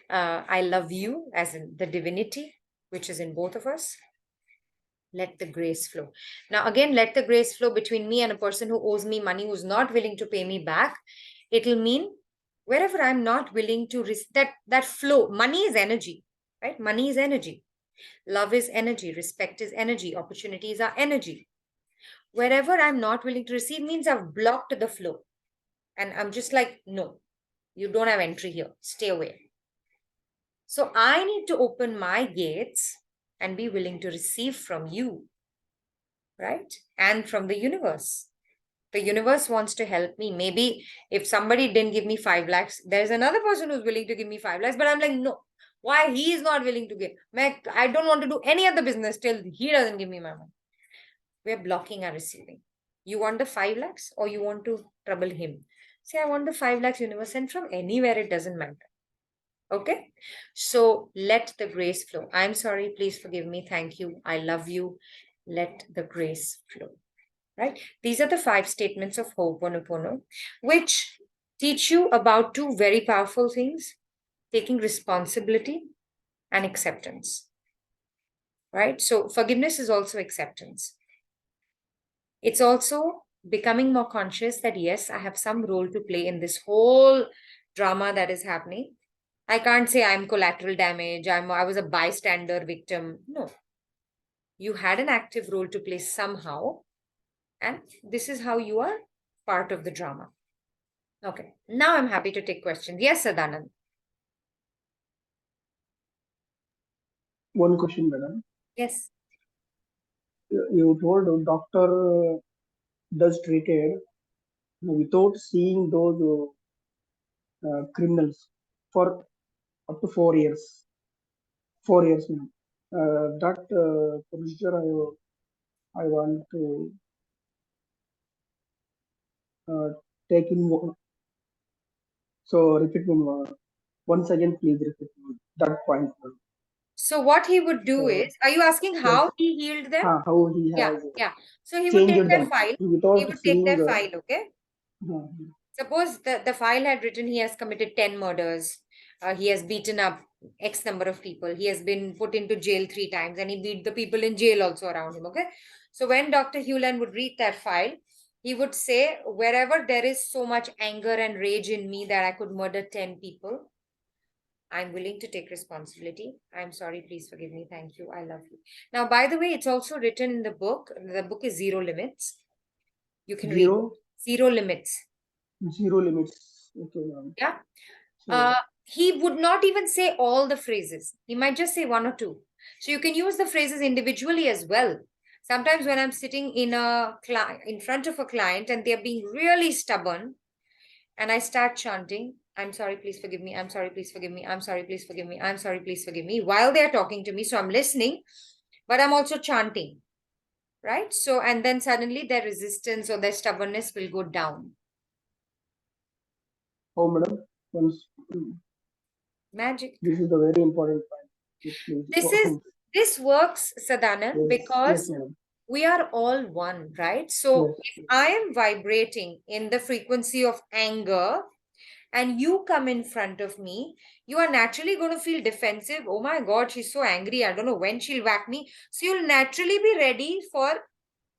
I love you as in the divinity, which is in both of us. Let the grace flow. Now, again, let the grace flow between me and a person who owes me money, who's not willing to pay me back. It'll mean wherever I'm not willing to that flow. Money is energy, right? Money is energy. Love is energy, respect is energy, opportunities are energy. Wherever I'm not willing to receive means I've blocked the flow. And I'm just like, no, you don't have entry here. Stay away. So I need to open my gates and be willing to receive from you, right? And from the universe. The universe wants to help me. Maybe if somebody didn't give me 5 lakhs, there's another person who's willing to give me 5 lakhs, but I'm like, no. Why he is not willing to give? I don't want to do any other business till he doesn't give me my money. We're blocking our receiving. You want the 5 lakhs or you want to trouble him? Say, I want the 5 lakhs, universe, and from anywhere, it doesn't matter. Okay. So let the grace flow. I'm sorry. Please forgive me. Thank you. I love you. Let the grace flow. Right? These are the 5 statements of Ho'oponopono, which teach you about 2 very powerful things: taking responsibility and acceptance. Right? So forgiveness is also acceptance. It's also becoming more conscious that, yes, I have some role to play in this whole drama that is happening. I can't say I'm collateral damage, I was a bystander victim. No. You had an active role to play somehow, and this is how you are part of the drama. Okay. Now I'm happy to take questions. Yes, Sadanand. One question, madam. Yes. You told a doctor does treated without seeing those criminals for up to 4 years. 4 years, madam. That procedure I want to take in. So repeat once again, please repeat that point. So what he would do So, is, are you asking yes. how he healed them? How he Yeah, has yeah. So he would take changed their them file. He without would take seeing their file, okay? uh, Suppose the file had written he has committed 10 murders. He has beaten up X number of people. He has been put into jail 3 times and he beat the people in jail also around him, okay? So when Dr. Hewland would read that file, he would say, wherever there is so much anger and rage in me that I could murder 10 people, I'm willing to take responsibility. I'm sorry, please forgive me. Thank you. I love you. Now, by the way, it's also written in the book. The book is Zero Limits. You can read zero Zero Limits. zero limits. Okay, ma'am. Yeah. So, He would not even say all the phrases. He might just say 1 or 2. So you can use the phrases individually as well. Sometimes when I'm sitting in front of a client and they're being really stubborn, and I start chanting, I'm sorry, please forgive me. I'm sorry, please forgive me. I'm sorry, please forgive me. I'm sorry, please forgive me. While they're talking to me, so I'm listening, but I'm also chanting, right? So, and then suddenly their resistance or their stubbornness will go down. oh, madam, once, Magic. this is a very important point. This works, Sadanand, Yes, because madam. we are all one, right? So Yes, if I am vibrating in the frequency of anger and you come in front of me, you are naturally going to feel defensive. Oh my God, she's so angry. I don't know when she'll whack me. So you'll naturally be ready for,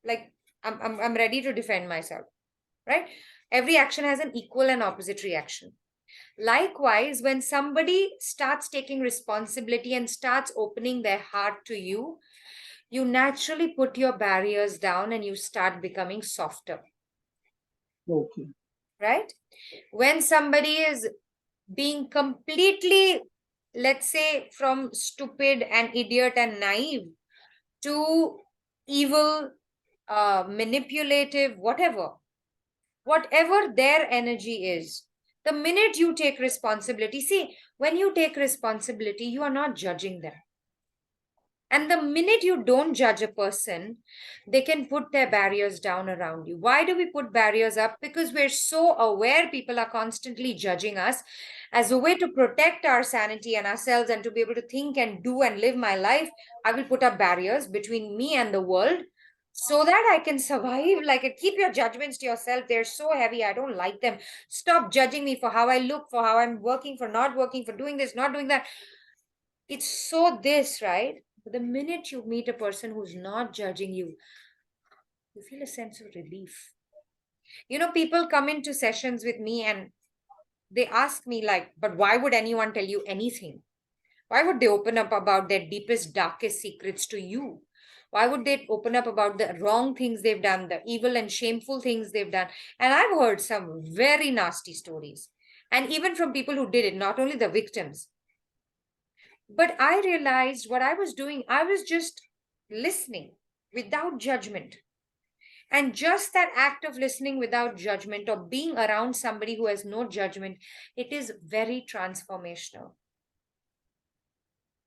like, I'm ready to defend myself, right? Every action has an equal and opposite reaction. Likewise, when somebody starts taking responsibility and starts opening their heart to you, you naturally put your barriers down and you start becoming softer. okay. Right? When somebody is being completely, let's say, from stupid and idiot and naive to evil, manipulative, whatever their energy is, the minute you take responsibility, see, when you take responsibility, you are not judging them. And the minute you don't judge a person, they can put their barriers down around you. Why do we put barriers up? Because we're so aware people are constantly judging us. As a way to protect our sanity and ourselves and to be able to think and do and live my life, I will put up barriers between me and the world so that I can survive. Like, keep your judgments to yourself. They're so heavy. I don't like them. Stop judging me for how I look, for how I'm working, for not working, for doing this, not doing that. It's so this, right? But the minute you meet a person who's not judging you, you feel a sense of relief. You know, people come into sessions with me and they ask me, like, but why would anyone tell you anything? Why would they open up about their deepest, darkest secrets to you? Why would they open up about the wrong things they've done, the evil and shameful things they've done? And I've heard some very nasty stories. And even from people who did it, not only the victims. But I realized what I was doing, I was just listening without judgment. And just that act of listening without judgment or being around somebody who has no judgment, it is very transformational.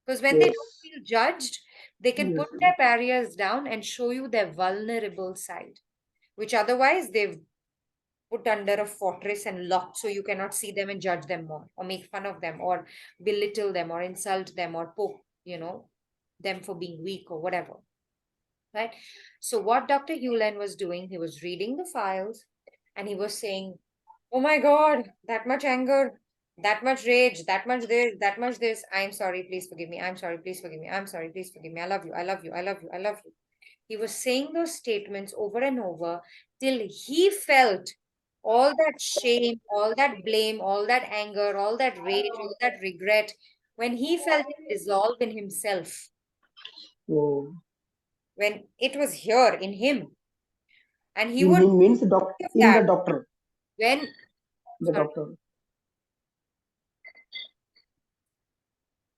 Because when they don't Yes. feel judged, they can Yes. put their barriers down and show you their vulnerable side, which otherwise they've put under a fortress and locked so you cannot see them and judge them more or make fun of them or belittle them or insult them or poke, them for being weak or whatever. Right? So what Dr. Hewlin was doing, he was reading the files and he was saying, oh my God, that much anger, that much rage, that much this, that much this. I'm sorry, please forgive me. I'm sorry, please forgive me. I'm sorry, please forgive me. I love you. I love you. I love you. I love you. He was saying those statements over and over till he felt all that shame, all that blame, all that anger, all that rage, all that regret. When he felt it dissolve in himself, Oh. when it was here in him, and he In would him means of in that the doctor. when The sorry, doctor.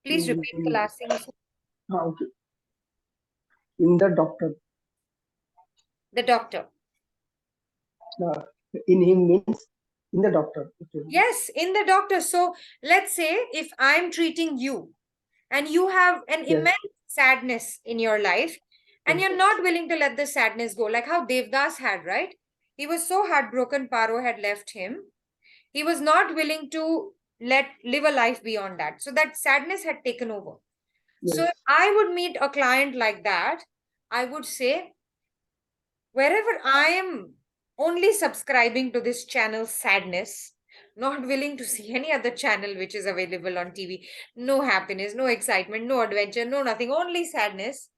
please In repeat the him. last thing you said. Okay. In the doctor. The doctor. Uh, in him means in the doctor. Okay. Yes, in the doctor. So let's say if I'm treating you and you have an Yes. immense sadness in your life and Yes. you're not willing to let the sadness go, like how Devdas had, right? He was so heartbroken, Paro had left him. He was not willing to live a life beyond that. So that sadness had taken over. So Yes. if I would meet a client like that, I would say, wherever I am only subscribing to this channel sadness, not willing to see any other channel which is available on TV, no happiness, no excitement, no adventure, no nothing, only sadness.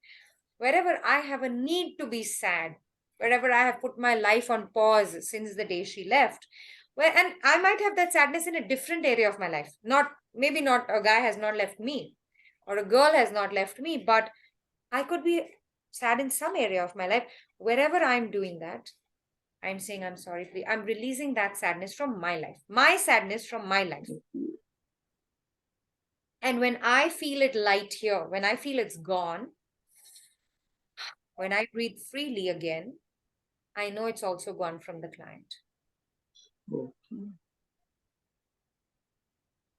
Wherever I have a need to be sad, wherever I have put my life on pause since the day she left, and I might have that sadness in a different area of my life. Not maybe not a guy has not left me or a girl has not left me, but I could be sad in some area of my life. Wherever I'm doing that, I'm saying, I'm sorry, please. I'm releasing that sadness from my life, my sadness from my life. And when I feel it light here, when I feel it's gone, when I breathe freely again, I know it's also gone from the client. Okay.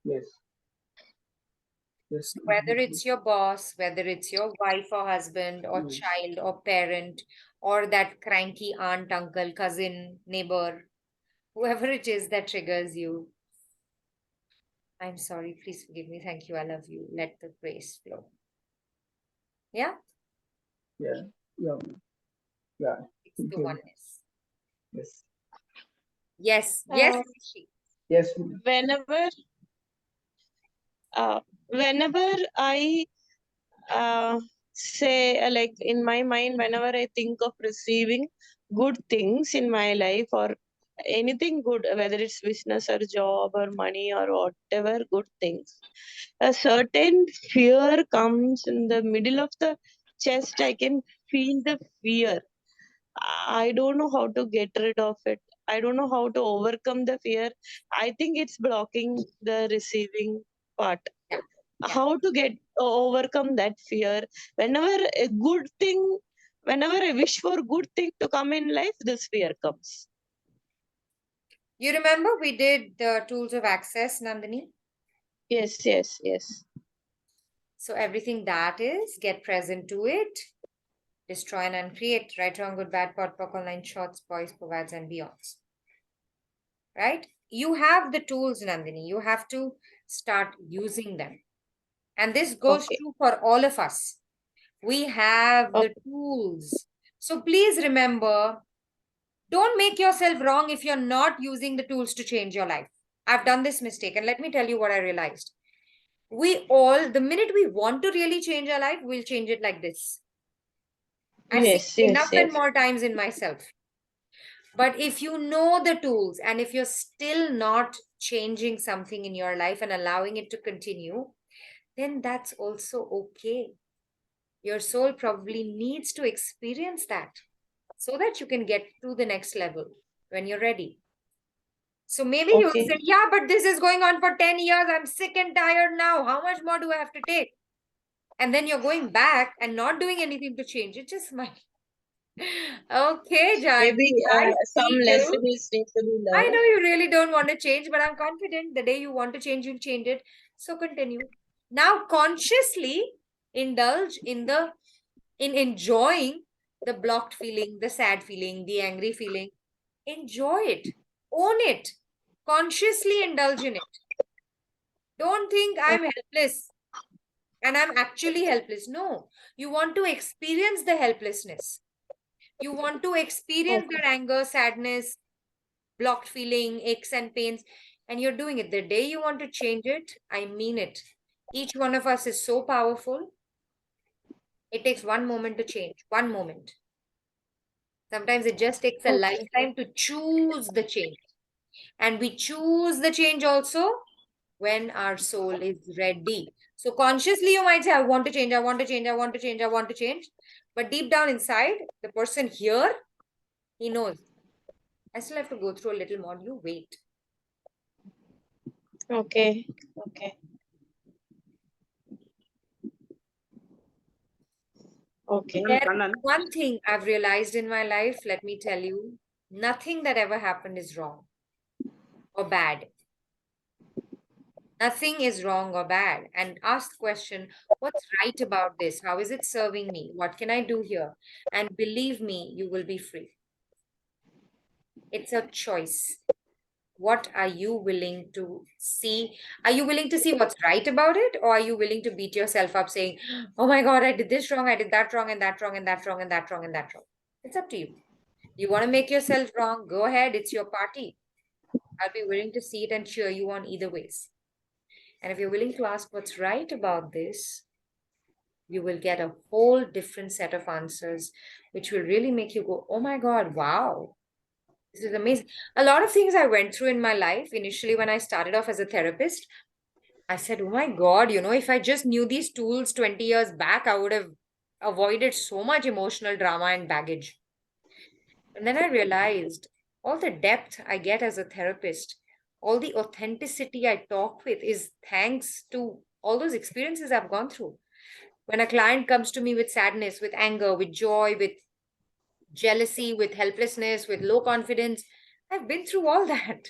Yes. Yes. Whether it's your boss, whether it's your wife or husband or Yes. child or parent, or that cranky aunt, uncle, cousin, neighbor, whoever it is that triggers you, I'm sorry, please forgive me. Thank you. I love you. Let the grace flow. Yeah, Yeah. Yeah. Yeah. it's the Okay. oneness. Yes. Yes, yes, Uh, Rishi. Yes. whenever uh, whenever I say like in my mind, whenever I think of receiving good things in my life or anything good, whether it's business or job or money or whatever good things, a certain fear comes in the middle of the chest. I can feel the fear. I don't know how to get rid of it. I don't know how to overcome the fear. I think it's blocking the receiving part. Yeah, yeah. How to get overcome that fear? Whenever a good thing, whenever I wish for good thing to come in life, this fear comes. You remember we did the tools of access, Nandini? Yes, yes, yes. So everything that is, get present to it, destroy and uncreate, right, wrong, good, bad, pot, pock, online, shorts, boys, provides, and beyonds. Right? You have the tools, Nandini. You have to start using them. And this goes Okay. true for all of us. We have the Okay. tools. So please remember, don't make yourself wrong if you're not using the tools to change your life. I've done this mistake, and let me tell you what I realized. We all, the minute we want to really change our life, we'll change it like this. I've seen Yes, enough yes, and yes. more times in myself. But if you know the tools and if you're still not changing something in your life and allowing it to continue, then that's also okay. Your soul probably needs to experience that so that you can get to the next level when you're ready. So maybe you Okay. say, yeah, but this is going on for 10 years. I'm sick and tired now. How much more do I have to take? And then you're going back and not doing anything to change it. Just might. Okay, Janki, Maybe I some see you. lessons need to be I learned. know you really don't want to change, but I'm confident the day you want to change, you'll change it. So continue. Now consciously indulge in enjoying the blocked feeling, the sad feeling, the angry feeling. Enjoy it. Own it. Consciously indulge in it. Don't think I'm helpless and I'm actually helpless. No, you want to experience the helplessness. You want to experience Okay. that anger, sadness, blocked feeling, aches and pains, and you're doing it. The day you want to change it, I mean it. Each one of us is so powerful. It takes one moment to change, one moment. Sometimes it just takes a Okay. lifetime to choose the change. And we choose the change also when our soul is ready. So consciously, you might say, I want to change, I want to change, I want to change, I want to change. But deep down inside, the person here, he knows, I still have to go through a little more. You wait. Okay. Okay. Okay. There is one thing I've realized in my life, let me tell you, nothing that ever happened is wrong or bad. Nothing is wrong or bad. And ask the question, what's right about this? How is it serving me? What can I do here? And believe me, you will be free. It's a choice. What are you willing to see? Are you willing to see what's right about it? Or are you willing to beat yourself up saying, oh my God, I did this wrong, I did that wrong, and that wrong, and that wrong, and that wrong, and that wrong? It's up to you. You want to make yourself wrong? Go ahead. It's your party. I'll be willing to see it and cheer you on either ways. And if you're willing to ask what's right about this, you will get a whole different set of answers, which will really make you go, oh my God, wow, this is amazing. A lot of things I went through in my life, initially when I started off as a therapist, I said, oh my God, if I just knew these tools 20 years back, I would have avoided so much emotional drama and baggage. And then I realized all the depth I get as a therapist, all the authenticity I talk with is thanks to all those experiences I've gone through. When a client comes to me with sadness, with anger, with joy, with jealousy, with helplessness, with low confidence, I've been through all that,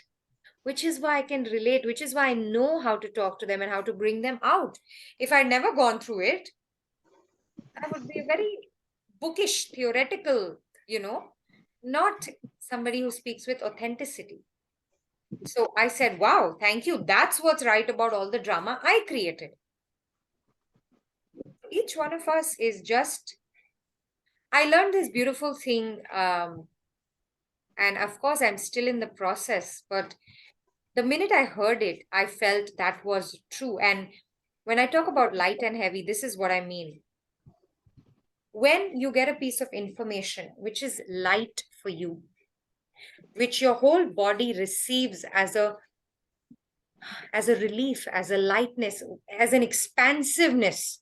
which is why I can relate, which is why I know how to talk to them and how to bring them out. If I'd never gone through it, I would be very bookish, theoretical, not somebody who speaks with authenticity. So I said, wow, thank you. That's what's right about all the drama I created. Each one of us is just, I learned this beautiful thing. And of course, I'm still in the process. But the minute I heard it, I felt that was true. And when I talk about light and heavy, this is what I mean. When you get a piece of information which is light for you, which your whole body receives as a relief, as a lightness, as an expansiveness,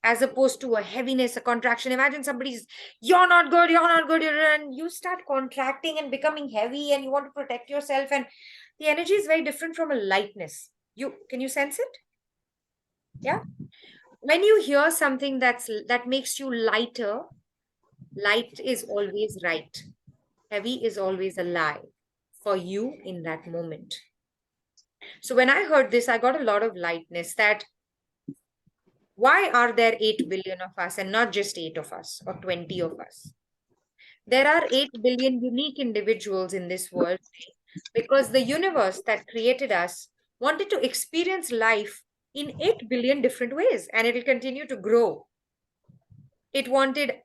as opposed to a heaviness, a contraction. Imagine somebody's, you're not good, and you start contracting and becoming heavy and you want to protect yourself. And the energy is very different from a lightness. Can you sense it? Yeah. When you hear something that makes you lighter, light is always right. Heavy is always a lie for you in that moment. So when I heard this, I got a lot of lightness that why are there 8 billion of us and not just 8 of us or 20 of us? There are 8 billion unique individuals in this world because the universe that created us wanted to experience life in 8 billion different ways and it will continue to grow. It wanted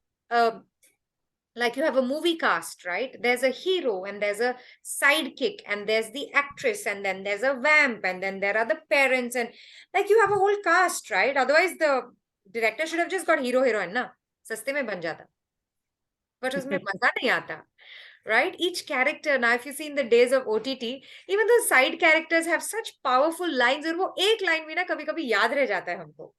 like you have a movie cast, right? There's a hero and there's a sidekick and there's the actress and then there's a vamp and then there are the parents and like you have a whole cast, right? Otherwise the director should have just got hero heroine na saste mein ban jata, but usme maza nahi aata. right? Each character, now if you see in the days of OTT, even the side characters have such powerful lines, और वो एक line भी ना कभी कभी याद रह जाता है हमको.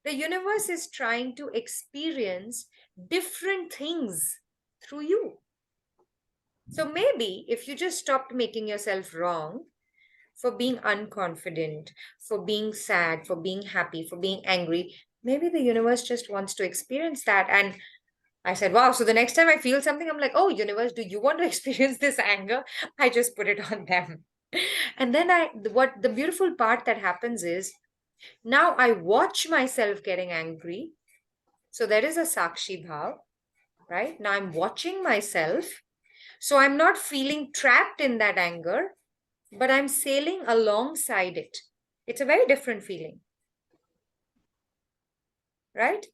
The universe is trying to experience different things through you. So maybe if you just stopped making yourself wrong for being unconfident, for being sad, for being happy, for being angry, maybe the universe just wants to experience that. And I said, wow, so the next time I feel something, I'm like, oh, universe, do you want to experience this anger? I just put it on them. And then what the beautiful part that happens is now I watch myself getting angry. So there is a Sakshi Bhav, right? Now I'm watching myself. So I'm not feeling trapped in that anger, but I'm sailing alongside it. It's a very different feeling, right?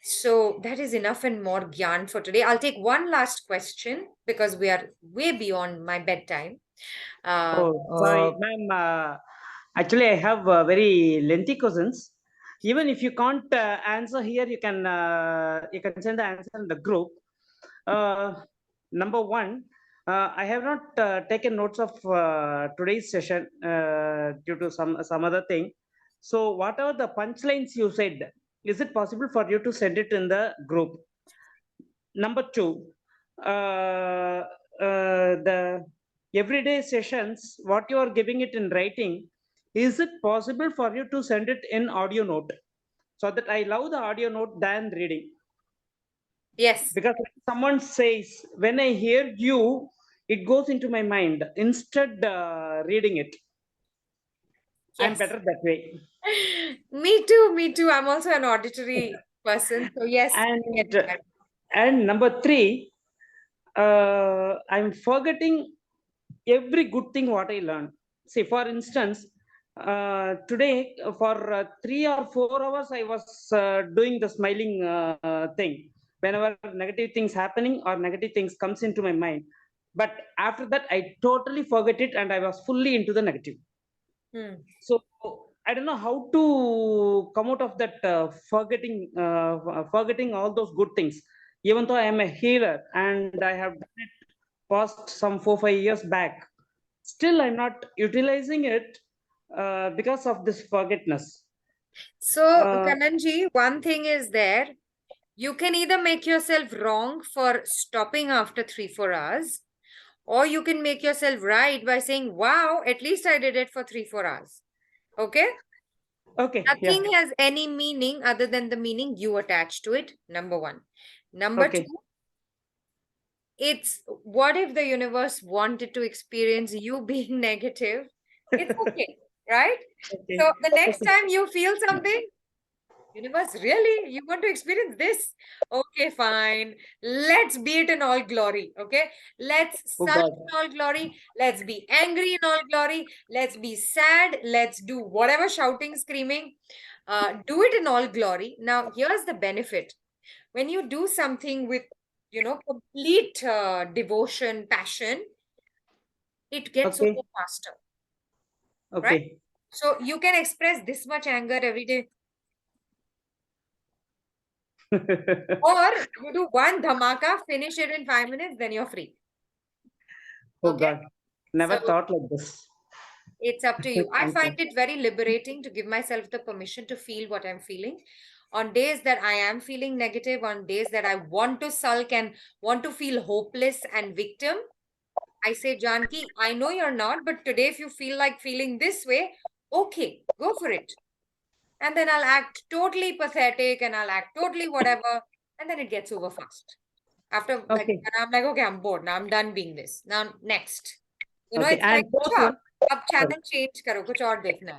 So that is enough and more gyan for today. I'll take one last question because we are way beyond my bedtime. Sorry, ma'am. Actually, I have very lengthy questions. Even if you can't answer here, you can send the answer in the group. Number one, I have not taken notes of today's session due to some other thing. So, what are the punchlines you said? Is it possible for you to send it in the group? Number two, the everyday sessions, what you are giving it in writing, is it possible for you to send it in audio note? So that I love the audio note than reading. Yes. Because someone says, when I hear you, it goes into my mind instead reading it. Yes. I'm better that way. Me too, me too. I'm also an auditory person. So yes. And number three, I'm forgetting every good thing what I learned. See, for instance, today for 3 or 4 hours, I was doing the smiling thing. Whenever negative things happening or negative things comes into my mind, but after that, I totally forget it and I was fully into the negative. So I don't know how to come out of that forgetting all those good things. Even though I am a healer and I have done it past some 4-5 years back, still I'm not utilizing it because of this forgetness. So, Kananji, one thing is there. You can either make yourself wrong for stopping after 3-4 hours, or you can make yourself right by saying, wow, at least I did it for 3-4 hours. Okay? Okay. Nothing has any meaning other than the meaning you attach to it. Number one. Number two, it's what if the universe wanted to experience you being negative? It's okay, right? So the next time you feel something, universe, really? You want to experience this? Okay, fine. Let's be it in all glory. Okay. Let's sulk in all glory. Let's be angry in all glory. Let's be sad. Let's do whatever shouting, screaming. Do it in all glory. Now, here's the benefit. When you do something with, complete devotion, passion, it gets over faster. Okay. Right? So you can express this much anger every day. Or you do one dhamaka, finish it in 5 minutes, then you're free. Oh God, never thought like this. It's up to you. I find it very liberating to give myself the permission to feel what I'm feeling. On days that I am feeling negative, on days that I want to sulk and want to feel hopeless and victim, I say, Janki, I know you're not, but today if you feel like feeling this way, okay, go for it. And then I'll act totally pathetic and I'll act totally whatever. And then it gets over fast. After, like, and I'm like, okay, I'm bored. Now I'm done being this. Now, next. It's like, ab channel change karo, kuch aur dekhna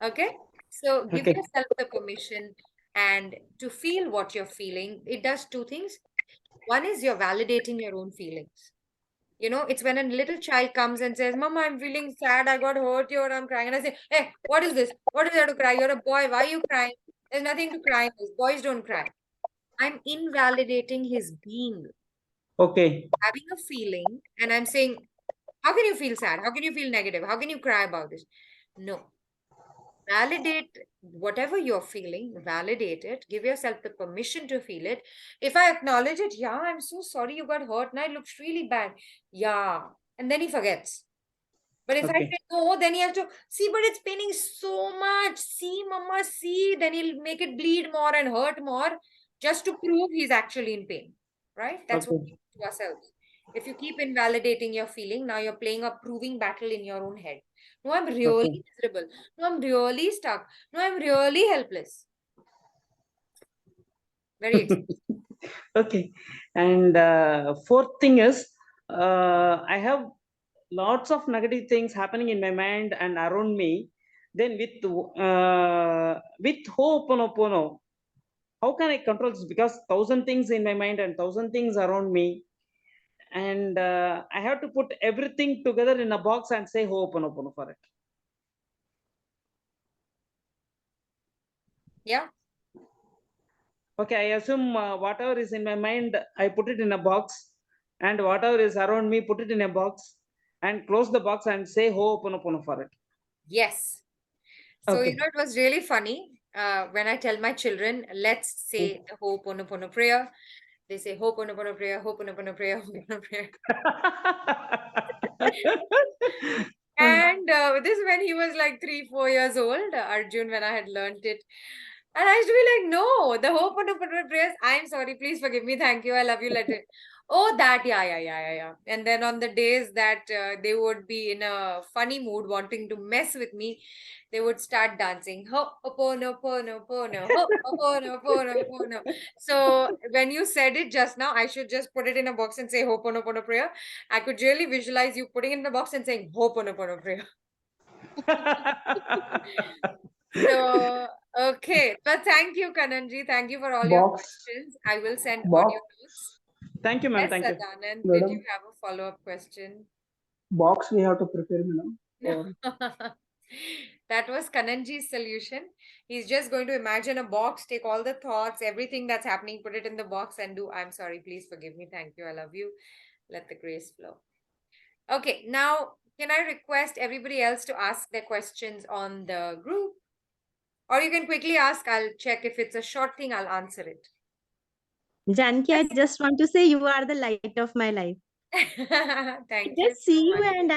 hai. Okay? So, give yourself the permission and to feel what you're feeling. It does two things. One is you're validating your own feelings. It's when a little child comes and says, Mama, I'm feeling sad. I got hurt here. I'm crying. And I say, hey, what is this? What is there to cry? You're a boy. Why are you crying? There's nothing to cry. Boys don't cry. I'm invalidating his being. Okay. Having a feeling. And I'm saying, how can you feel sad? How can you feel negative? How can you cry about this? No. validate whatever you're feeling, validate it, give yourself the permission to feel it. If I acknowledge it, yeah, I'm so sorry you got hurt, now it looks really bad. Yeah. And then he forgets. But if I Okay. say no, then he has to see, but it's paining so much. See, mama, see. Then he'll make it bleed more and hurt more just to prove he's actually in pain. Right? That's what we Okay. do to ourselves. If you keep invalidating your feeling, now you're playing a proving battle in your own head. No, I'm really Okay. miserable. No, I'm really stuck. No, I'm really helpless. Very expensive. Okay. And fourth thing is, I have lots of negative things happening in my mind and around me. Then with Ho'oponopono, how can I control this? Because 1,000 things in my mind and 1,000 things around me, and I have to put everything together in a box and say Ho'oponopono for it. Yeah. Okay, I assume whatever is in my mind, I put it in a box, and whatever is around me, put it in a box, and close the box and say Ho'oponopono for it. Yes. So, Okay. it was really funny when I tell my children, let's say the Ho'oponopono prayer. They say Ho'oponopono prayer, Ho'oponopono prayer, Ho'oponopono prayer. And this is when he was like 3-4 years old, Arjun, when I had learned it. And I used to be like, no, the Ho'oponopono prayers, I'm sorry, please forgive me, thank you, I love you, let it. Oh, that, yeah. And then on the days that they would be in a funny mood, wanting to mess with me, they would start dancing. Ho'oponopono, Ho'oponopono. So when you said it just now, I should just put it in a box and say Ho'oponopono prayer. I could really visualize you putting it in the box and saying Ho'oponopono prayer. So, okay. But thank you, Kananji. Thank you for all your Box, questions. I will send audio box, notes. Thank you, ma'am. Yes, Thank you. Sadanand, did you madam, have a follow-up question? box we have to prepare, madam. No. Or That was Kananji's solution. He's just going to imagine a box, take all the thoughts, everything that's happening, put it in the box and do, I'm sorry, please forgive me, thank you, I love you. Let the grace flow. Okay, now can I request everybody else to ask their questions on the group? Or you can quickly ask, I'll check if it's a short thing, I'll answer it. Janki, I just want to say you are the light of my life. Thank I you just see so you much. and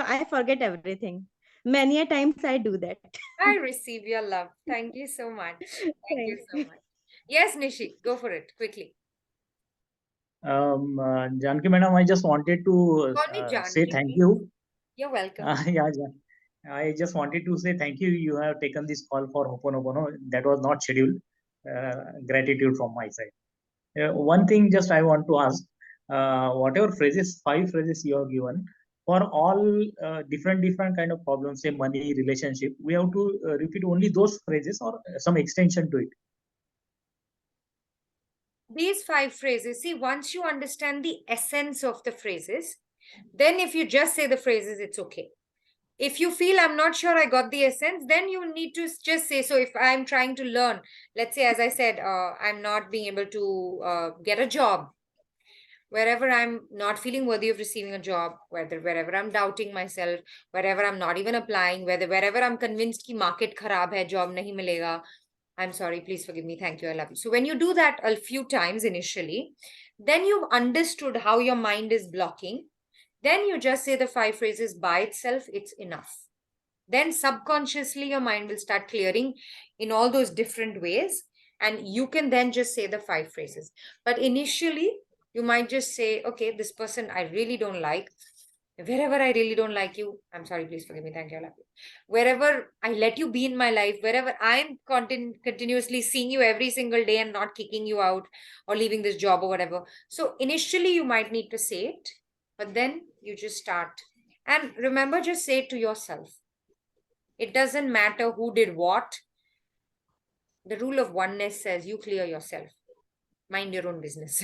I forget everything. Many a times I do that. I receive your love. Thank you so much. Thank you Thank so you. much. Yes, Nishi, go for it quickly. Janki madam, I just wanted to Call me say Janki, thank please. you. You're welcome. Yeah, I just wanted to say thank you. You have taken this call for Ho'oponopono. That was not scheduled. Gratitude from my side. One thing just I want to ask, whatever phrases, 5 phrases you have given, for all different kind of problems, say money, relationship, we have to repeat only those phrases or some extension to it. These 5 phrases, see, once you understand the essence of the phrases, then if you just say the phrases, it's okay. If you feel I'm not sure I got the essence, then you need to just say, so if I'm trying to learn, let's say, as I said, I'm not being able to get a job, wherever I'm not feeling worthy of receiving a job, wherever I'm doubting myself, wherever I'm not even applying, wherever I'm convinced ki market kharab hai, job nahi milega, I'm sorry, please forgive me, thank you, I love you. So when you do that a few times initially, then you've understood how your mind is blocking. Then you just say the 5 phrases by itself, it's enough. Then subconsciously your mind will start clearing in all those different ways, and you can then just say the 5 phrases. But initially you might just say, okay, this person I really don't like, wherever I really don't like you, I'm sorry, please forgive me, thank you, I love you. Wherever I let you be in my life, wherever I'm continuously seeing you every single day and not kicking you out or leaving this job or whatever. So initially you might need to say it, but then you just start. And remember, just say it to yourself. It doesn't matter who did what. The rule of oneness says you clear yourself. Mind your own business.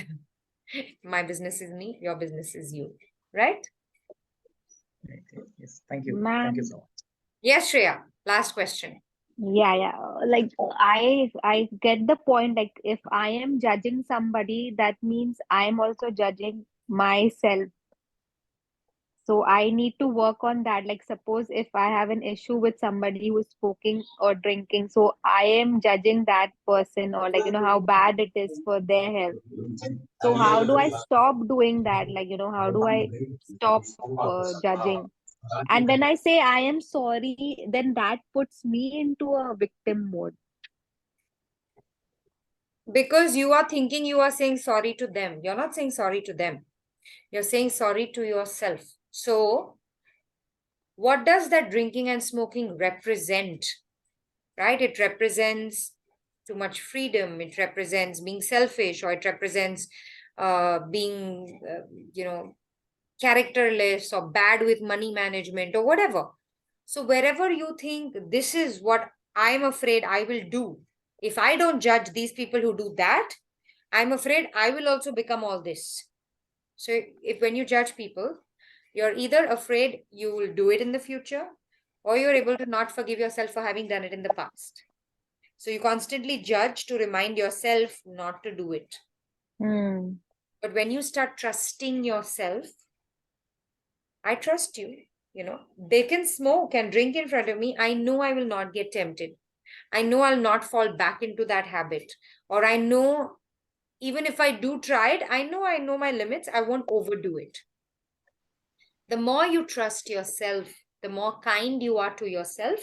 My business is me, your business is you. Right? Right. Yes, thank you. Ma'am. Thank you so much. Yes, Shreya. Last question. Yeah. Like I get the point. Like if I am judging somebody, that means I am also judging myself. So I need to work on that. Like, suppose if I have an issue with somebody who's smoking or drinking, so I am judging that person, or like, how bad it is for their health. So how do I stop doing that? Like, how do I stop judging? And when I say I am sorry, then that puts me into a victim mode. Because you are thinking you are saying sorry to them. You're not saying sorry to them. You're saying sorry to yourself. So, what does that drinking and smoking represent? Right? It represents too much freedom. It represents being selfish, or it represents being, characterless or bad with money management or whatever. So, wherever you think this is what I'm afraid I will do, if I don't judge these people who do that, I'm afraid I will also become all this. So, if when you judge people, you're either afraid you will do it in the future, or you're able to not forgive yourself for having done it in the past. So, you constantly judge to remind yourself not to do it. But when you start trusting yourself, I trust you, they can smoke and drink in front of me. I know I will not get tempted. I know I'll not fall back into that habit. Or I know even if I do try it, I know my limits. I won't overdo it. The more you trust yourself, the more kind you are to yourself,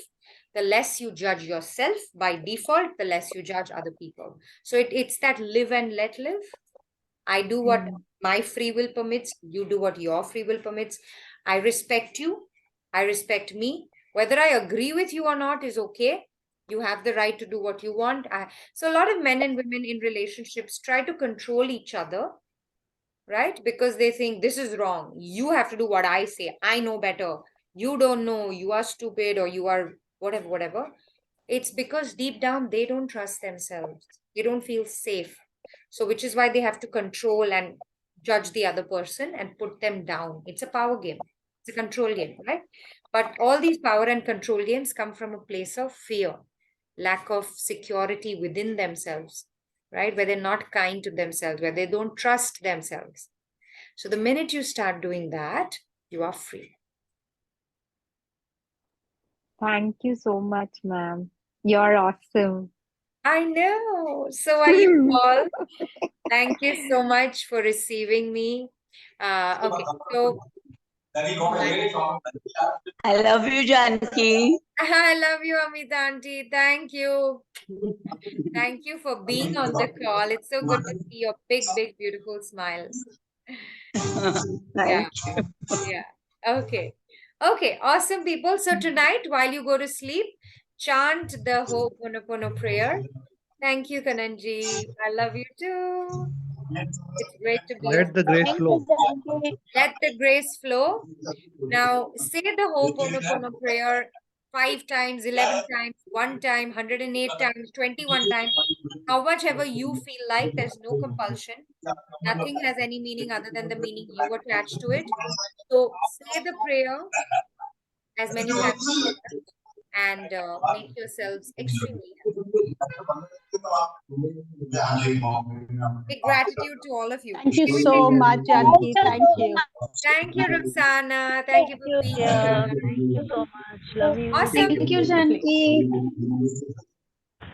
the less you judge yourself. By default, the less you judge other people. So it's that live and let live. I do what my free will permits. You do what your free will permits. I respect you. I respect me. Whether I agree with you or not is okay. You have the right to do what you want. So a lot of men and women in relationships try to control each other, right? Because they think this is wrong. You have to do what I say. I know better. You don't know. You are stupid, or you are whatever, whatever. It's because deep down they don't trust themselves. They don't feel safe. So, which is why they have to control and judge the other person and put them down. It's a power game. It's a control game, right? But all these power and control games come from a place of fear, lack of security within themselves, right? Where they're not kind to themselves, where they don't trust themselves. So the minute you start doing that, you are free. Thank you so much, ma'am. You're awesome. I know. So are you all. Thank you so much for receiving me. Okay, so I love you, Janki. I love you, Amita auntie. Thank you. Thank you for being on the call. It's so good to see your big, big, beautiful smile. Yeah. Yeah. Okay. Okay. Awesome, people. So tonight, while you go to sleep, chant the Ho'oponopono prayer. Thank you, Kananji. I love you too. It's great to be Let the grace flow. Let the grace flow. Now, say the Ho'oponopono prayer 5 times, 11 times, 1 time, 108 times, 21 times, how much ever you feel like. There's no compulsion. Nothing has any meaning other than the meaning you attach to it. So, say the prayer as many times as you want, and make yourselves extremely happy. Big gratitude to all of you. Thank you so much, Janki. Thank you. Thank you, Roxana. Thank you for being here. Thank you so much. Love you. Awesome. Thank you, Janki.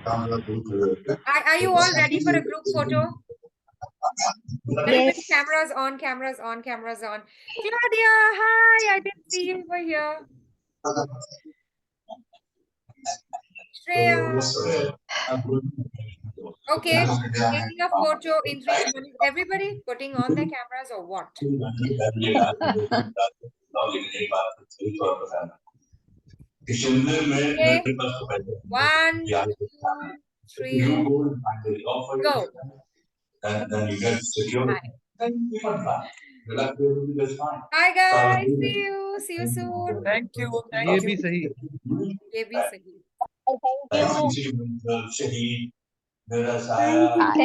Are you all ready for a group photo? Everybody, Yes. cameras on, cameras on, cameras on. Claudia, hi. I didn't see you over here. Shreya. Okay, taking a photo in 3, 2, 1. Is everybody putting on their cameras or what? Okay. 1, 2, 3, go. Hi guys, see you soon. Thank you. ये भी सही. ये भी सही. Thank you. Thank